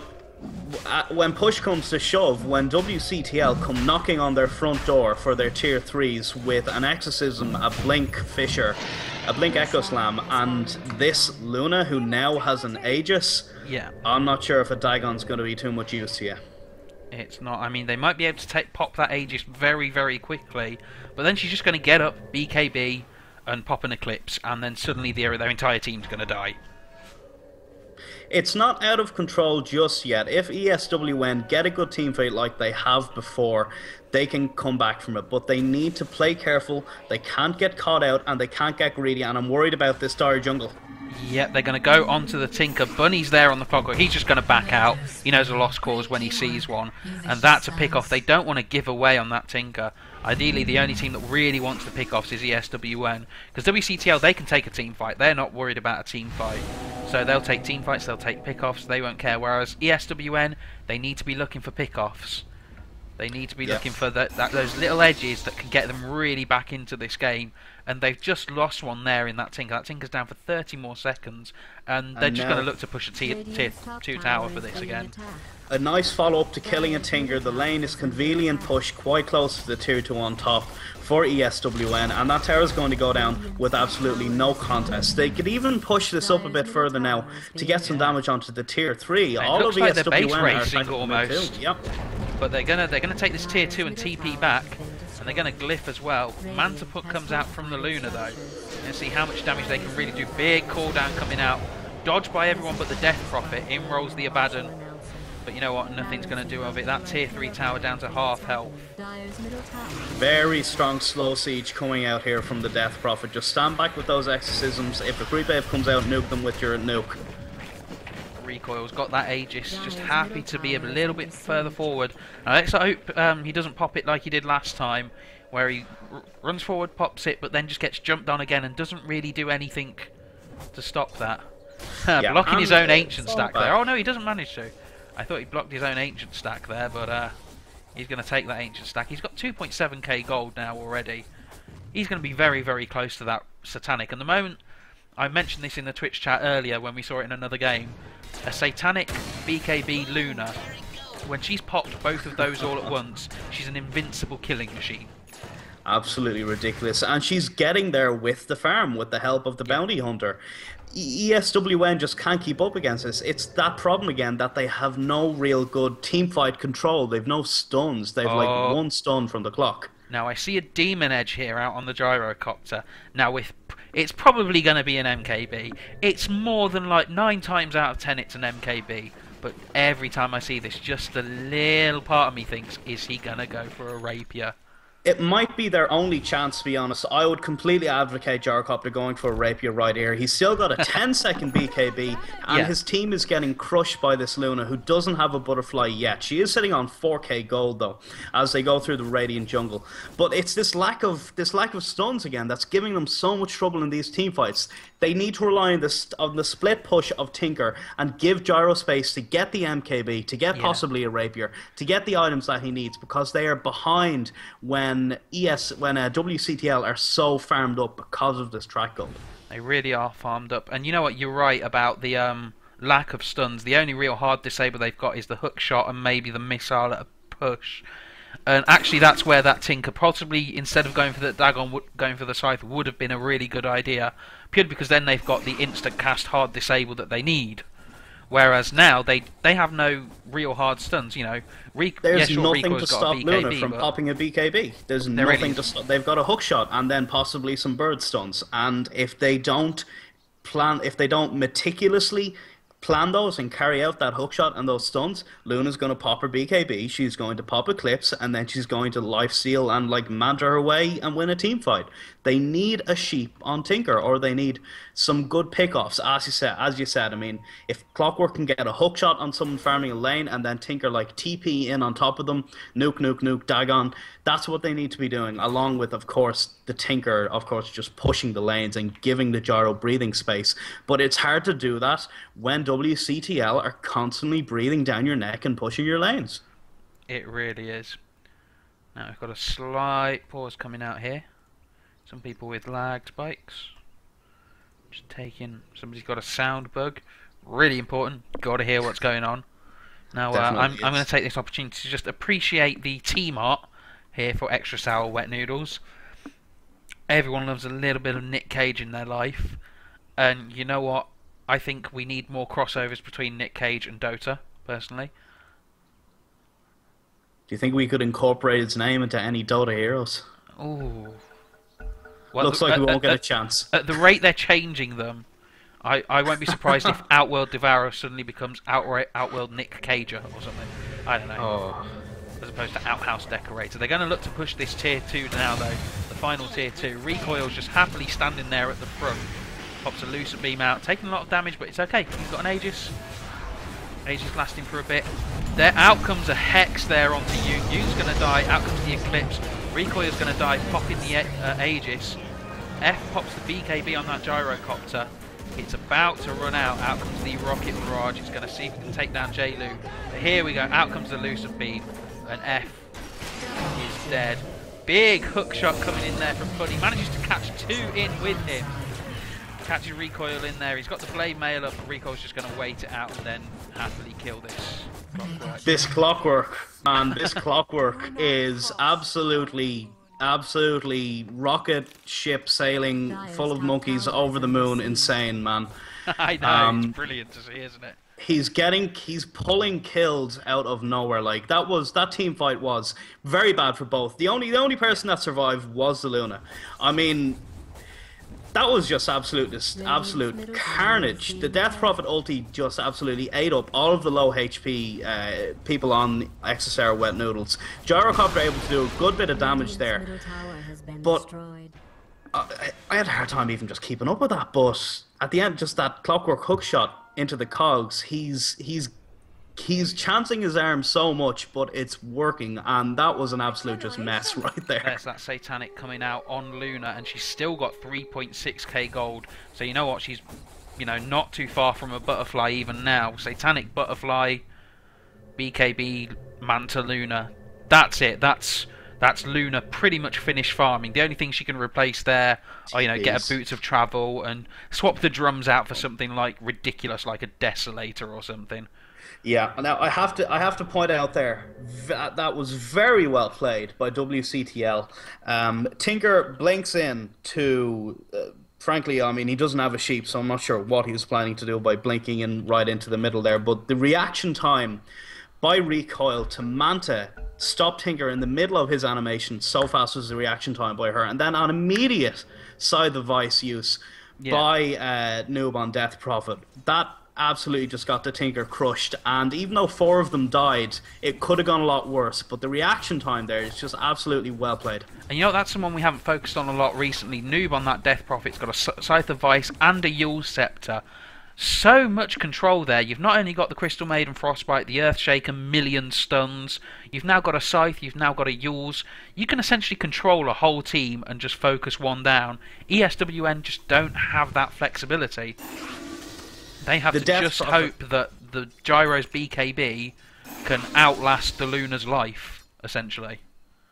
when push comes to shove, when WCTL come knocking on their front door for their tier 3s with an Exorcism, a Blink Fisher, a Blink Echo Slam, and this Luna, who now has an Aegis, I'm not sure if a Dagon's going to be too much use to you. It's not. I mean, they might be able to pop that Aegis very, very quickly, but then she's just going to get up, BKB, and pop an Eclipse, and then suddenly their entire team's going to die. It's not out of control just yet. If ESWN get a good team fight like they have before, they can come back from it. But they need to play careful, they can't get caught out, and they can't get greedy, and I'm worried about this Dire Jungle. Yep, they're going to go onto the Tinker. Bunny's there on the clock. He's just going to back out. He knows a lost cause when he sees one. And that's a pick-off. They don't want to give away on that Tinker. Ideally, the only team that really wants the pick-offs is ESWN. Because WCTL, they can take a team fight. They're not worried about a team fight. So they'll take team fights, they'll take pick-offs. They won't care. Whereas ESWN, they need to be looking for pick-offs. They need to be looking for those little edges that can get them really back into this game. And they've just lost one there in that Tinker. That Tinker's down for 30 more seconds. And they're just going to look to push a tier 2 tower for this again. A nice follow-up to killing a Tinker. The lane is convenient push quite close to the tier 2 on top for ESWN. And that tower is going to go down with absolutely no contest. They could even push this up a bit further now to get some damage onto the tier 3. All of like ESWN base are racing almost. Yep. But they're gonna take this tier 2 and TP back, and they're gonna glyph as well. Manta Put comes out from the Luna though, and see how much damage they can really do. Big cooldown coming out, dodged by everyone but the Death Prophet. In rolls the Abaddon, but you know what? Nothing's gonna do of it. That tier 3 tower down to half health. Very strong slow siege coming out here from the Death Prophet. Just stand back with those exorcisms. If the creep wave comes out, nuke them with your nuke. Recoil's got that Aegis, just happy to be a little bit further forward. Let's hope he doesn't pop it like he did last time, where he runs forward, pops it, but then just gets jumped on again and doesn't really do anything to stop that. Blocking his own Ancient stack there. Oh no, he doesn't manage to. I thought he blocked his own Ancient stack there, but he's going to take that Ancient stack. He's got 2.7k gold now already. He's going to be very, very close to that Satanic. And the moment, I mentioned this in the Twitch chat earlier when we saw it in another game, a Satanic BKB Luna, when she's popped both of those all at once, she's an invincible killing machine. Absolutely ridiculous. And she's getting there with the farm, with the help of the bounty hunter. ESWN just can't keep up against this. It's that problem again, that they have no real good teamfight control. They've no stuns. They've like one stun from the clock. Now I see a Demon Edge here out on the gyrocopter. Now it's probably going to be an MKB. It's more than like 9 times out of 10 it's an MKB. But every time I see this, just a little part of me thinks, is he going to go for a rapier? It might be their only chance, to be honest. I would completely advocate Gyrocopter going for a rapier right here. He's still got a 10-second BKB, and his team is getting crushed by this Luna, who doesn't have a butterfly yet. She is sitting on 4k gold, though, as they go through the Radiant Jungle. But it's this lack of stuns again that's giving them so much trouble in these team fights. They need to rely on the split push of Tinker and give Gyro space to get the MKB, to get possibly a rapier, to get the items that he needs, because they are behind when WCTL are so farmed up because of this track gold. They really are farmed up. And you know what, you're right about the lack of stuns. The only real hard disable they've got is the hook shot and maybe the missile at a push. And actually that's where that Tinker, possibly instead of going for the Dagon, going for the Scythe, would have been a really good idea. Purely because then they've got the instant cast hard disable that they need. Whereas now they have no real hard stuns, you know. There's nothing to stop Luna from popping a BKB. There's nothing to stop. They've got a hook shot and then possibly some bird stuns. And if they don't meticulously plan those and carry out that hookshot and those stuns, Luna's going to pop her BKB, she's going to pop Eclipse, and then she's going to lifesteal and like manta her way and win a team fight. They need a sheep on Tinker, or they need some good pickoffs. As you said, I mean, if Clockwork can get a hookshot on someone farming a lane and then Tinker like TP in on top of them, nuke, Dagon, that's what they need to be doing, along with, of course, the Tinker, of course, just pushing the lanes and giving the Gyro breathing space. But it's hard to do that when WCTL are constantly breathing down your neck and pushing your lanes. It really is. Now we've got a slight pause coming out here. Some people with lagged spikes. Just taking... Somebody's got a sound bug. Really important. Got to hear what's going on. Now I'm going to take this opportunity to just appreciate the team art here for Extra Sour Wet Noodles. Everyone loves a little bit of Nick Cage in their life. And you know what? I think we need more crossovers between Nick Cage and Dota, personally. Do you think we could incorporate its name into any Dota heroes? Ooh. Well, looks like we won't get a chance. At the rate they're changing them, I won't be surprised if Outworld Devourer suddenly becomes Outworld Nick Cager or something. I don't know. Oh. As opposed to Outhouse Decorator. They're going to look to push this tier 2 now, though. The final tier 2. Recoil's just happily standing there at the front. Pops a Lucent Beam out. Taking a lot of damage, but it's okay. He's got an Aegis. Aegis lasting for a bit. There, out comes a Hex there onto Yoon. Yoon's going to die. Out comes the Eclipse. Recoil's going to die, popping the Aegis. F pops the BKB on that gyrocopter. It's about to run out. Out comes the Rocket Barrage. It's going to see if it can take down J-Lu. Here we go. Out comes the Lucent Beam. And F is dead. Big hook shot coming in there from Buddy. Manages to catch 2 in with him. Catches Recoil in there. He's got the Blade Mail up. Recoil's just going to wait it out and then happily kill this Clockwork. This Clockwork, man, this Clockwork is absolutely rocket ship sailing full of monkeys over the moon insane, man. I know, it's brilliant to see, isn't it? He's pulling kills out of nowhere. Like that team fight was very bad for both. The only person that survived was the Luna. I mean, that was just absolute carnage. The Death Prophet ulti just absolutely ate up all of the low HP people on XSR Wet Noodles. Gyrocopter able to do a good bit of damage there, but I had a hard time even just keeping up with that. But at the end, just that Clockwork hook shot into the cogs, he's chancing his arm so much, but it's working, and that was an absolute just mess right there. There's that Satanic coming out on Luna, and she's still got 3.6k gold. So you know what? She's, you know, not too far from a butterfly even now. Satanic butterfly, BKB, Manta Luna. That's it. That's That's Luna pretty much finished farming. The only thing she can replace there are, get her boots of travel and swap the drums out for something like ridiculous, like a Desolator or something. Yeah. Now I have to point out there that was very well played by WCTL. Tinker blinks in to. Frankly, I mean, he doesn't have a sheep, so I'm not sure what he was planning to do by blinking in right into the middle there. But the reaction time by Recoil to Manta stopped Tinker in the middle of his animation. So fast was the reaction time by her. And then on immediate side of vice use by Noob on Death Prophet. That absolutely just got the Tinker crushed, and even though 4 of them died, it could have gone a lot worse, but the reaction time there is just absolutely well played. And that's someone we haven't focused on a lot recently. Noob on that Death Prophet's got a Scythe of Vice and a Yule Scepter. So much control there. You've not only got the Crystal Maiden Frostbite, the Earthshaker, million stuns, you've now got a Scythe, you've now got a Yule's. You can essentially control a whole team and just focus one down. ESWN just don't have that flexibility. They have to just hope that the Gyro's BKB can outlast the Luna's life, essentially.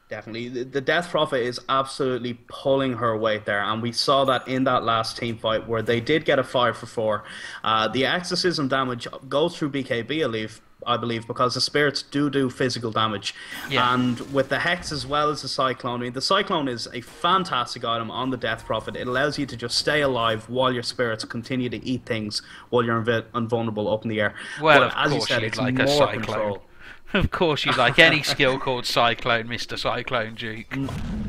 Definitely. The Death Prophet is absolutely pulling her weight there, and we saw that in that last team fight where they did get a 5 for 4. The exorcism damage goes through BKB, I believe, because the spirits do physical damage. Yeah. And with the Hex as well as the Cyclone, I mean, the Cyclone is a fantastic item on the Death Prophet. It allows you to just stay alive while your spirits continue to eat things while you're invulnerable up in the air. Well, but as you said, it's like more a Cyclone. Control. Of course you like any skill called Cyclone, Mr. Cyclone Duke.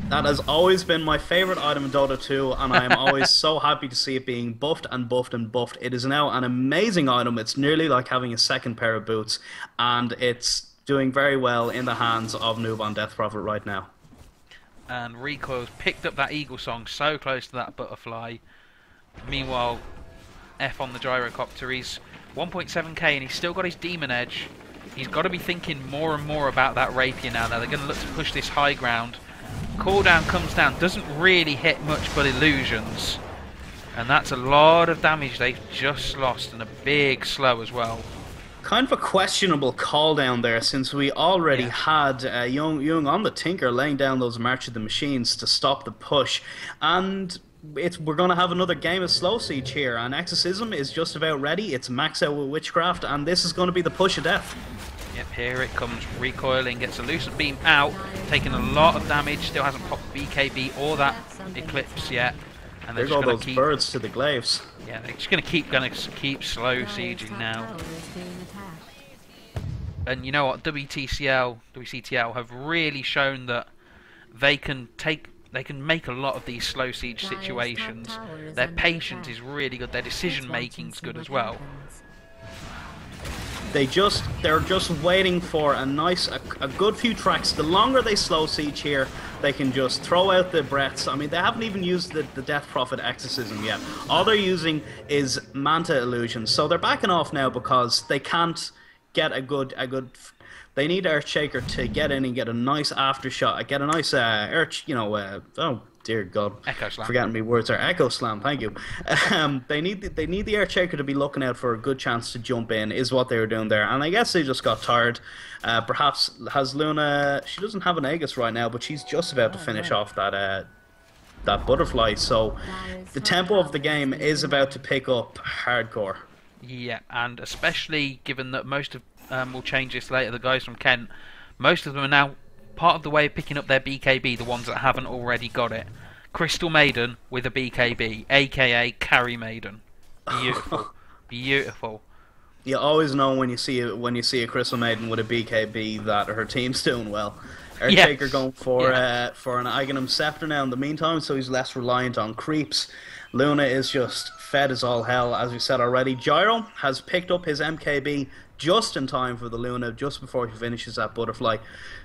That has always been my favourite item in Dota 2, and I am always so happy to see it being buffed and buffed and buffed. It is now an amazing item. It's nearly like having a second pair of boots, and it's doing very well in the hands of Noob on Death Prophet right now. And Recoil's picked up that Eagle Song so close to that Butterfly. Meanwhile, F on the Gyrocopter, he's 1.7k and he's still got his Demon Edge. He's got to be thinking more and more about that Rapier now. They're going to look to push this high ground. Cooldown comes down, doesn't really hit much but illusions. And that's a lot of damage they've just lost, and a big slow as well. Kind of a questionable call down there, since we already had Young on the Tinker laying down those March of the Machines to stop the push. And we're going to have another game of Slow Siege here, and Exorcism is just about ready. It's max out with Witchcraft, and this is going to be the push of death. Yep, here it comes, recoiling, gets a Lucent Beam out, taking a lot of damage, still hasn't popped BKB or that Eclipse yet. And they're just going to keep birds to the glaives. Yeah, they're just going to keep slow sieging now. And you know what, WCTL have really shown that they can make a lot of these slow siege situations. Their patience is really good, their decision making is good as well. They're just waiting for a good few tracks. The longer they slow siege here, they can just throw out the breaths. I mean, they haven't even used the Death Prophet Exorcism yet. All they're using is Manta Illusions. So they're backing off now because they can't get a good. They need Earthshaker to get in and get a nice aftershot, get a nice oh dear God, Echo Slam. Forgetting me words are Echo Slam. Thank you. They need the Earthshaker to be looking out for a good chance to jump in, is what they were doing there, and I guess they just got tired. Perhaps has Luna? She doesn't have an Aegis right now, but she's just about to finish off that Butterfly. So the tempo of the game is about to pick up hardcore. Yeah, and especially given that most of we'll change this later. The guys from Kent, most of them are now part of the way of picking up their BKB, the ones that haven't already got it. Crystal Maiden with a BKB, aka Carry Maiden. Beautiful. Beautiful. You always know when you see a Crystal Maiden with a BKB that her team's doing well. Earthshaker going for an Aghanim Scepter now in the meantime, so he's less reliant on creeps. Luna is just fed as all hell, as we said already. Gyro has picked up his MKB just in time for the Luna, just before he finishes that Butterfly.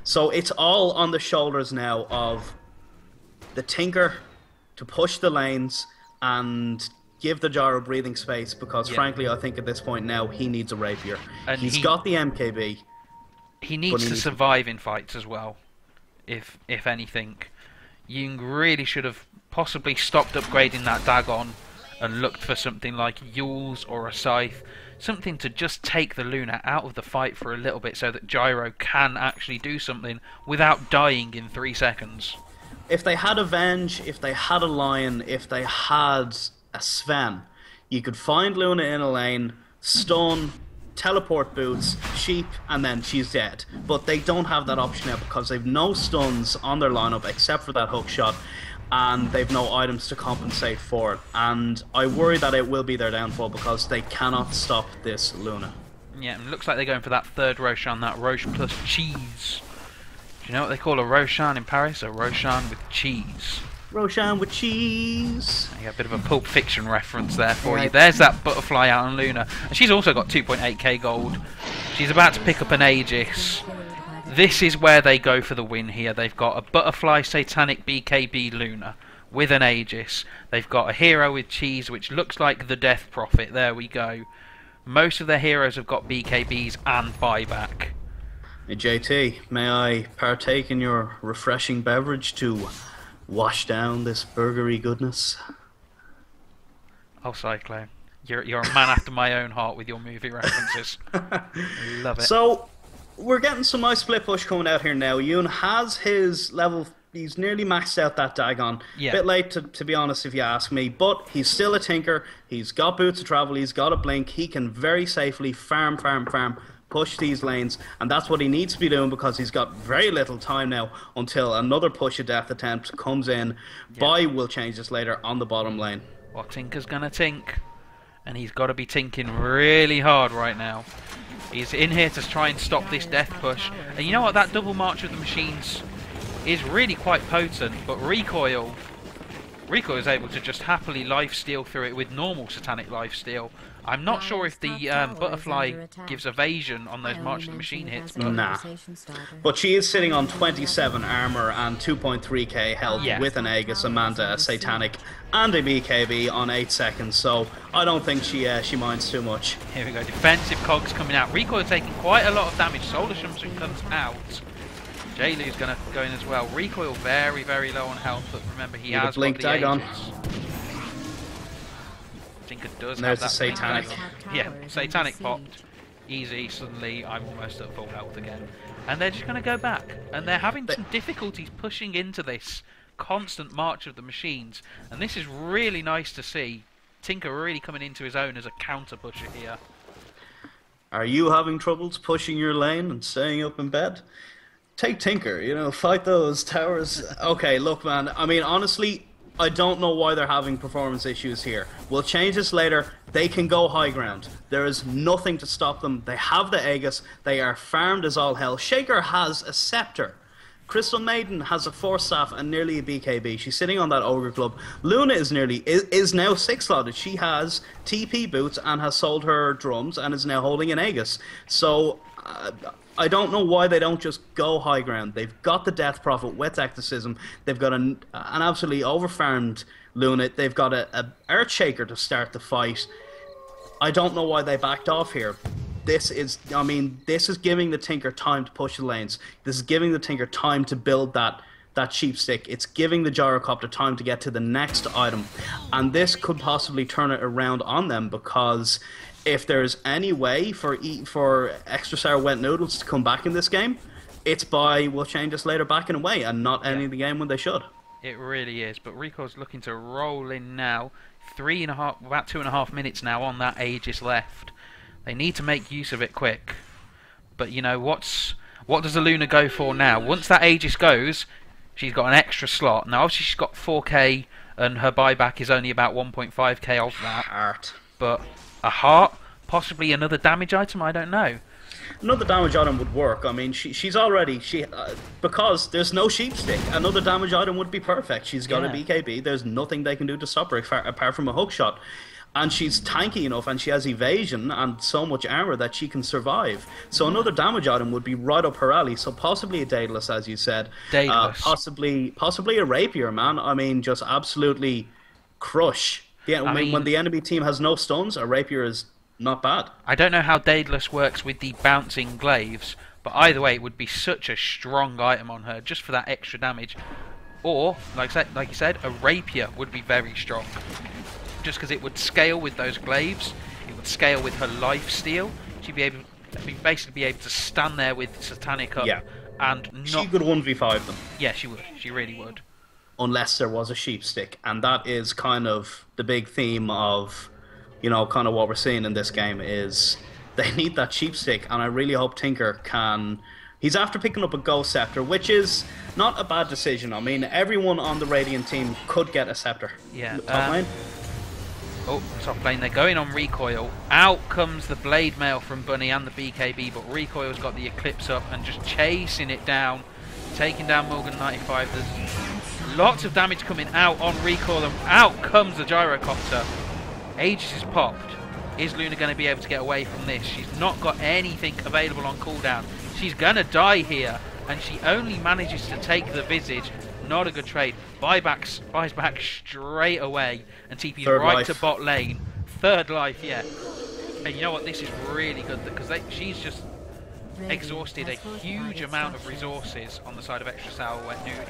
So it's all on the shoulders now of the Tinker to push the lanes and give the Gyro breathing space, because frankly I think at this point now he needs a Rapier. And he's got the MKB. He needs to survive in fights as well, if anything. Jung really should have possibly stopped upgrading that Dagon and looked for something like Yule's or a Scythe something to just take the Luna out of the fight for a little bit so that Gyro can actually do something without dying in 3 seconds. If they had a Venge, if they had a Lion, if they had a Sven, you could find Luna in a lane, stun, teleport boots, sheep, and then she's dead. But they don't have that option now because they've no stuns on their lineup except for that hook shot, and they've no items to compensate for it. And I worry that it will be their downfall because they cannot stop this Luna. Yeah, and it looks like they're going for that third Roshan, that Roche plus cheese. Do you know what they call a Roshan in Paris? A Roshan with cheese. Roshan with cheese. You got a bit of a Pulp Fiction reference there for you. There's that butterfly out on Luna. And she's also got 2.8k gold. She's about to pick up an Aegis. This is where they go for the win here. They've got a butterfly satanic BKB Luna with an Aegis. They've got a hero with cheese which looks like the Death Prophet. There we go. Most of their heroes have got BKBs and buyback. Hey JT, may I partake in your refreshing beverage to wash down this burgery goodness? Oh, Cyclone. You're a man after my own heart with your movie references. Love it. So, we're getting some nice split push coming out here now. Yoon has his level, he's nearly maxed out that Dagon. Yeah. Bit late to be honest if you ask me, but he's still a Tinker, he's got boots of travel, he's got a blink, he can very safely farm, push these lanes, and that's what he needs to be doing because he's got very little time now until another push of death attempt comes in. Bai will change this later on the bottom lane. Well, Tinker's gonna tink, and he's got to be tinking really hard right now. He's in here to try and stop this death push, and you know what, that double march of the machines is really quite potent, but Recoil is able to just happily lifesteal through it with normal satanic lifesteal. I'm not sure if the butterfly gives evasion on those March of the Machine hits, but nah. But she is sitting on 27 armor and 2.3k health with an Aegis, Amanda, a Satanic, and a BKB on 8 seconds, so I don't think she minds too much. Here we go, defensive cogs coming out. Recoil taking quite a lot of damage. Solar Shumpson comes out. Jaylu's going to go in as well. Recoil very, very low on health, but remember he has got the Aegis. Tinker does have that Satanic. Yeah, Satanic popped. Easy, suddenly I'm almost at full health again. And they're just going to go back. And they're having some difficulties pushing into this constant march of the machines. And this is really nice to see. Tinker really coming into his own as a counter pusher here. Are you having troubles pushing your lane and staying up in bed? Take Tinker, you know, fight those towers. Okay, look man, I mean honestly, I don't know why they're having performance issues here. We'll change this later. They can go high ground. There is nothing to stop them. They have the Aegis. They are farmed as all hell. Shaker has a Scepter. Crystal Maiden has a Force Staff and nearly a BKB. She's sitting on that Ogre Club. Luna is now 6-slotted. She has TP boots and has sold her drums and is now holding an Aegis. So I don't know why they don't just go high ground. They've got the Death Prophet with Ecticism. They've got an absolutely overfarmed Luna. They've got a Earthshaker to start the fight. I don't know why they backed off here. This is giving the Tinker time to push the lanes. This is giving the Tinker time to build that sheep stick. It's giving the Gyrocopter time to get to the next item. And this could possibly turn it around on them because if there's any way for Extra Sour Wet Noodles to come back in this game, it's by we'll change this later backing away and not ending the game when they should. It really is, but Rico's looking to roll in now. About 2.5 minutes now on that Aegis left. They need to make use of it quick. But you know, what does the Luna go for now? Once that Aegis goes, she's got an extra slot. Now obviously she's got 4k and her buyback is only about 1.5k of that. Heart. But a heart, possibly another damage item, I don't know. Another damage item would work. I mean, she's already because there's no sheep stick. Another damage item would be perfect. She's got a BKB. There's nothing they can do to stop her apart from a hook shot, and she's tanky enough, and she has evasion and so much armor that she can survive. So another damage item would be right up her alley. So possibly a Daedalus, as you said. Daedalus. Possibly a Rapier, man. I mean, just absolutely crush. Yeah, I mean, when the enemy team has no stuns, a Rapier is not bad. I don't know how Daedalus works with the bouncing glaives, but either way, it would be such a strong item on her just for that extra damage. Or, like you said, a Rapier would be very strong, just because it would scale with those glaives. it would scale with her life steal. She'd basically be able to stand there with Satanic up and not. She could 1v5 them. Yeah, she would. She really would. Unless there was a sheep stick, and that is kind of the big theme of, kind of what we're seeing in this game is they need that sheep stick, and I really hope Tinker can. He's after picking up a Ghost Scepter, which is not a bad decision. I mean, everyone on the Radiant team could get a Scepter. Yeah. Top lane. Oh, top lane, they're going on Recoil. Out comes the Blade Mail from Bunny and the BKB, but Recoil's got the Eclipse up and just chasing it down, taking down Morgan 95. There's lots of damage coming out on Recoil, and out comes the Gyrocopter. Aegis is popped. Is Luna going to be able to get away from this? She's not got anything available on cooldown. She's going to die here, and she only manages to take the Visage. Not a good trade. Buys back straight away, and TP's right to bot lane. Third life, yeah. And you know what? This is really good because she's just exhausted a huge amount of resources on the side of Extra Sour Wet Noodles,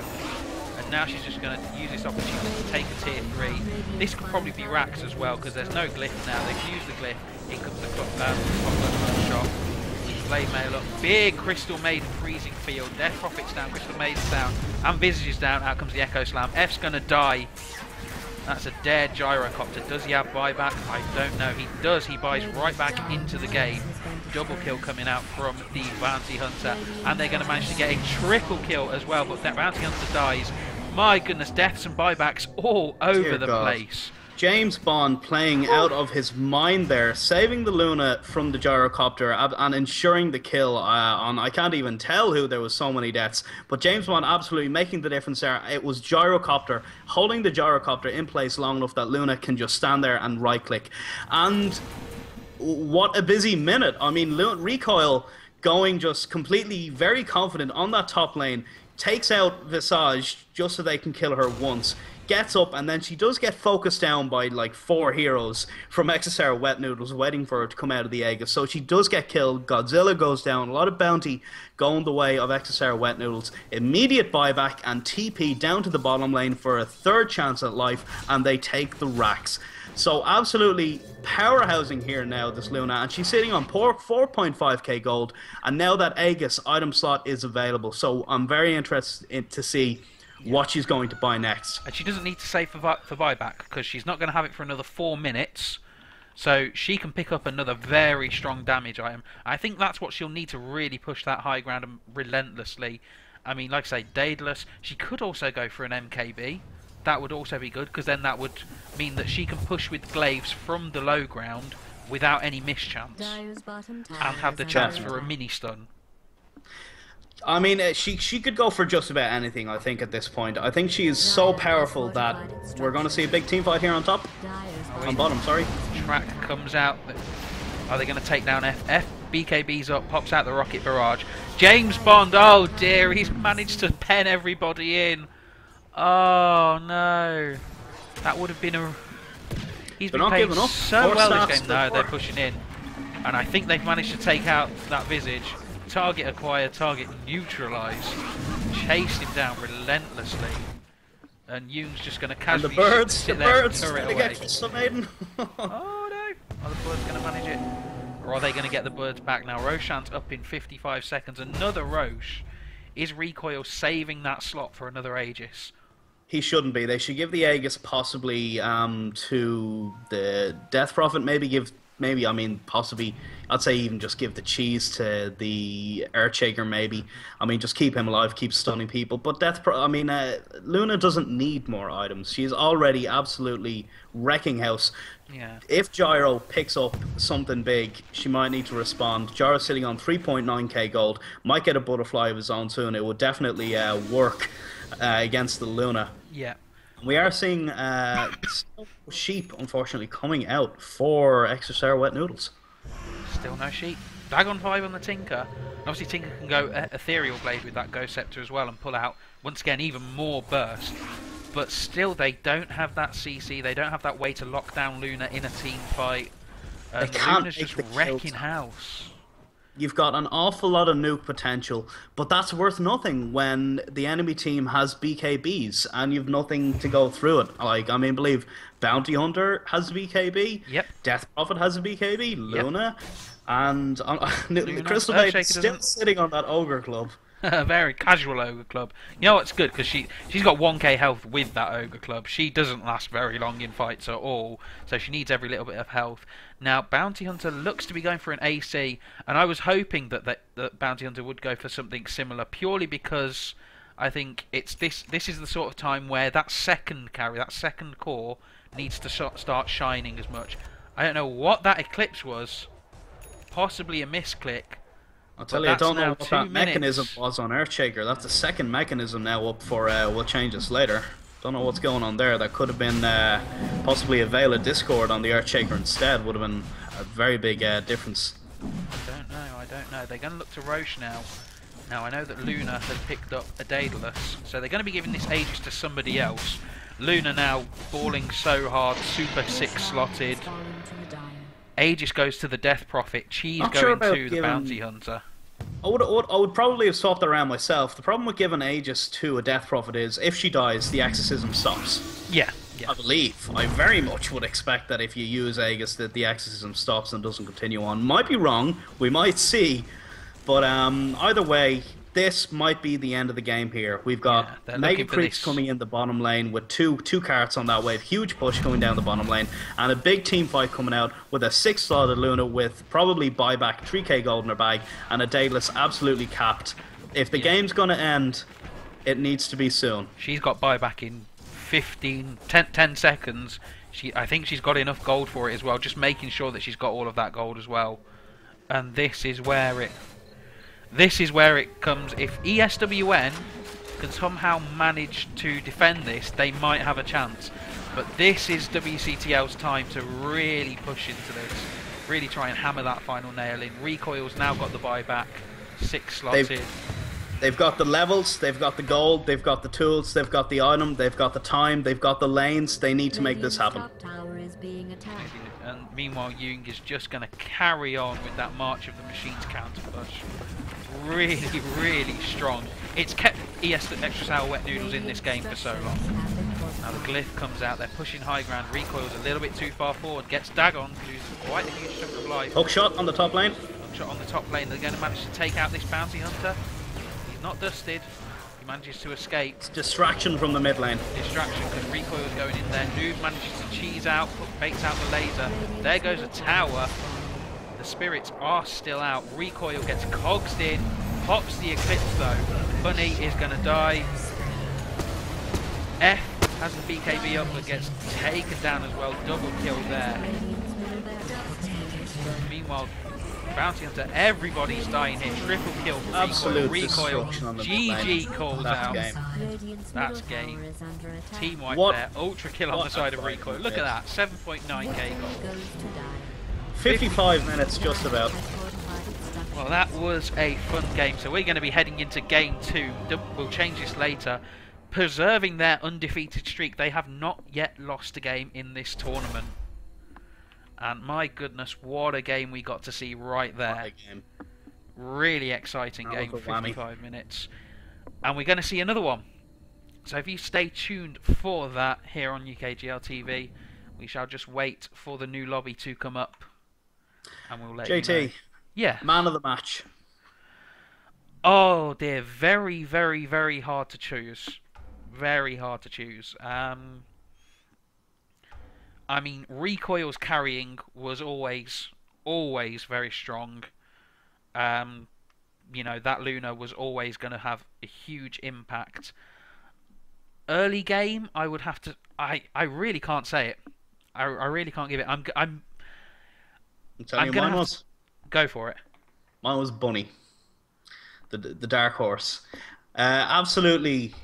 and now she's just going to use this opportunity to take a tier 3. This could probably be Rax as well because there's no glyph now. They've used the glyph. In comes the top shot. Blade Mail up. Big Crystal Maiden freezing field. Death Prophet's down, Crystal Maiden's down, and Visage is down. Out comes the Echo Slam. F's going to die. That's a dead Gyrocopter. Does he have buyback? I don't know. He does. He buys right back into the game. Double kill coming out from the Bounty Hunter. And they're going to manage to get a triple kill as well. But that Bounty Hunter dies. My goodness, deaths and buybacks all over the place. James Bond playing out of his mind there, saving the Luna from the Gyrocopter and ensuring the kill on, I can't even tell who, there was so many deaths, but James Bond absolutely making the difference there. It was Gyrocopter, holding the Gyrocopter in place long enough that Luna can just stand there and right click. And what a busy minute. I mean, Recoil going just completely very confident on that top lane, takes out Visage just so they can kill her once. Gets up, and then she does get focused down by like 4 heroes from XSR Wet Noodles waiting for her to come out of the Aegis. So she does get killed. Godzilla goes down. A lot of bounty going the way of XSR Wet Noodles. Immediate buyback and TP down to the bottom lane for a third chance at life, and they take the racks. So absolutely powerhousing here now, this Luna, and she's sitting on 4.5k gold, and now that Aegis item slot is available. So I'm very interested to see what she's going to buy next. And she doesn't need to save for buyback because she's not going to have it for another 4 minutes. So she can pick up another very strong damage item. I think that's what she'll need to really push that high ground relentlessly. I mean, like I say, Daedalus. She could also go for an MKB. That would also be good because then that would mean that she can push with glaives from the low ground without any mischance and have the chance for a mini stun. I mean, she could go for just about anything, I think, at this point. I think she is so powerful that we're going to see a big team fight here on top. On bottom, sorry. Track comes out. Are they going to take down F? BKB's up, pops out the rocket barrage. James Bond, oh dear, he's managed to pen everybody in. Oh no. That would have been a... He's been playing so well this game. No, they're pushing in. And I think they've managed to take out that Visage. Target acquired, target neutralised. Chased him down relentlessly. And Yoon's just going to casually sit there and turret away. Oh no! Are the birds going to manage it? Or are they going to get the birds back now? Roshan's up in 55 seconds. Another Rosh. Is Recoil saving that slot for another Aegis? He shouldn't be. They should give the Aegis possibly to the Death Prophet. Possibly, I'd say even just give the cheese to the Earthshaker, maybe. I mean, just keep him alive, keep stunning people. But Luna doesn't need more items. She's already absolutely wrecking house. Yeah. If Gyro picks up something big, she might need to respond. Gyro's sitting on 3.9k gold. Might get a butterfly of his own soon. It would definitely work against the Luna. Yeah. We are seeing sheep, unfortunately, coming out for XSR Wet Noodles. Still no sheep. Dagon 5 on the Tinker. Obviously, Tinker can go Ethereal Blade with that Ghost Scepter as well and pull out, once again, even more burst. But still, they don't have that CC. They don't have that way to lock down Luna in a team fight. Luna's just wrecking house. You've got an awful lot of nuke potential, but that's worth nothing when the enemy team has BKBs and you've nothing to go through it. Like, I mean, believe Bounty Hunter has a BKB, Yep. Death Prophet has a BKB, Luna, and Luna. Crystal Earthshaker Maid still doesn't. sitting on that Ogre Club. A very casual ogre club. You know what's good, because she's got 1k health with that ogre club. She doesn't last very long in fights at all, so she needs every little bit of health. Now Bounty Hunter looks to be going for an AC, and I was hoping that Bounty Hunter would go for something similar, purely because I think it's this is the sort of time where that second carry, that second core, needs to start shining as much. I don't know what that eclipse was, possibly a misclick. I'll tell you, I don't know what that mechanism was on Earthshaker. That's the second mechanism now up for, we'll change this later. Don't know what's going on there. That could have been possibly a Veil of Discord on the Earthshaker instead. Would have been a very big difference. I don't know. They're going to look to Roche now. Now, I know that Luna has picked up a Daedalus, so they're going to be giving this Aegis to somebody else. Luna now balling so hard, super 6-slotted. Aegis goes to the Death Prophet. She's going to the Bounty Hunter. I would probably have swapped that around myself. The problem with giving Aegis to a Death Prophet is if she dies, the exorcism stops. Yeah. I believe. I very much would expect that if you use Aegis that the exorcism stops and doesn't continue on. Might be wrong. We might see. But either way, this might be the end of the game here. We've got Mega Creeps coming in the bottom lane with two carts on that wave. Huge push going down the bottom lane. And a big team fight coming out with a 6-slotted Luna with probably buyback 3k gold in her bag and a Daedalus absolutely capped. If the game's going to end, it needs to be soon. She's got buyback in 10 seconds. I think she's got enough gold for it as well. Just making sure that she's got all of that gold as well. And this is where it comes. If ESWN can somehow manage to defend this, they might have a chance. But this is WCTL's time to really push into this. Really try and hammer that final nail in. Recoil's now got the buyback. 6-slotted. They've got the levels, they've got the gold, they've got the tools, they've got the item, they've got the time, they've got the lanes. They need to make this happen. And meanwhile, Jung is just going to carry on with that March of the Machines counter push. Really, really strong. It's kept Extra Sour Wet Noodles in this game for so long. Now the Glyph comes out, they're pushing high ground. Recoil's a little bit too far forward, gets Dagon, loses quite a huge chunk of life. Hook shot on the top lane. Hook shot on the top lane, they're going to manage to take out this Bounty Hunter. He's not dusted. He manages to escape. It's distraction from the mid lane. Distraction because Recoil's going in there. Noob manages to cheese out, fakes out the laser. There goes a tower. The spirits are still out. Recoil gets cogsed in. Pops the Eclipse though. Bunny is going to die. F has the BKB up but gets taken down as well. Double kill there. Meanwhile, Bounty Hunter, everybody's dying here. Triple kill for Absolute Recoil. GG calls out. That's game. Team wipe there. Ultra kill on the side of Recoil. Look at that. 7.9k gold. 55 minutes just about. Well, that was a fun game. So we're going to be heading into game 2. We'll change this later. Preserving their undefeated streak. They have not yet lost a game in this tournament. And my goodness, what a game we got to see right there. Really exciting game for 55 minutes. And we're going to see another one. So if you stay tuned for that here on UKGL TV, we shall just wait for the new lobby to come up. And we'll let you know. Yeah. Man of the match. Oh dear, very, very, very hard to choose. Very hard to choose. I mean, Recoil's carrying was always very strong. You know, that Luna was always going to have a huge impact. Early game, I would have to... I really can't say it. I really can't give it. I'm telling you, mine was... Go for it. Mine was Bunny. The dark horse. Absolutely...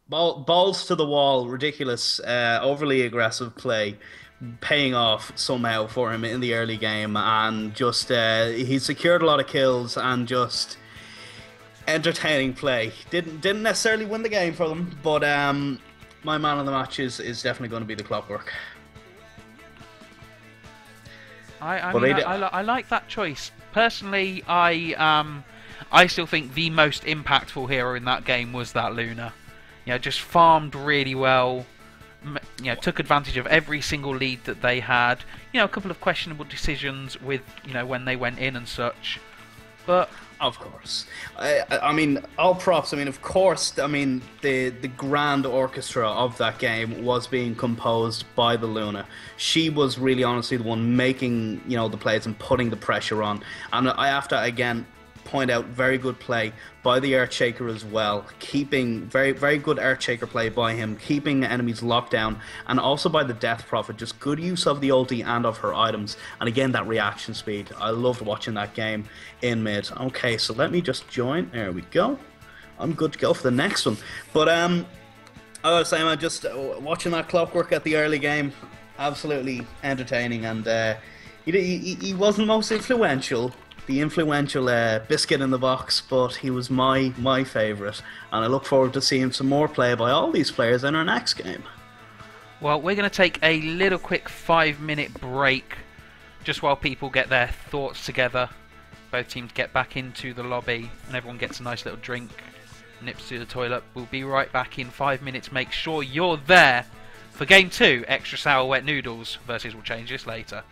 Balls to the wall, ridiculous, overly aggressive play, paying off somehow for him in the early game, and just he secured a lot of kills and just entertaining play. Didn't necessarily win the game for them, but my man of the match is definitely going to be the Clockwork. I like that choice Personally, I still think the most impactful hero in that game was that Luna. Just farmed really well. Took advantage of every single lead that they had. A couple of questionable decisions with when they went in and such, but of course, I mean, all props. I mean, of course, I mean the grand orchestra of that game was being composed by the Luna. She was really honestly the one making the plays and putting the pressure on. And I have to again point out, very good play by the Earthshaker as well, keeping very good Earthshaker play by him, keeping enemies locked down, and also by the Death Prophet, just good use of the ulti and of her items, and again that reaction speed. I loved watching that game in mid. Okay, so let me just join. There we go. I'm good to go for the next one. But I gotta say, man, just watching that Clockwork at the early game, absolutely entertaining, and he wasn't most influential. The influential biscuit in the box, but he was my favourite, and I look forward to seeing some more play by all these players in our next game. Well, we're going to take a little quick 5-minute break, just while people get their thoughts together. Both teams get back into the lobby, and everyone gets a nice little drink, nips to the toilet. We'll be right back in 5 minutes. Make sure you're there for Game 2, Extra Sour Wet Noodles versus We'll Change This Later.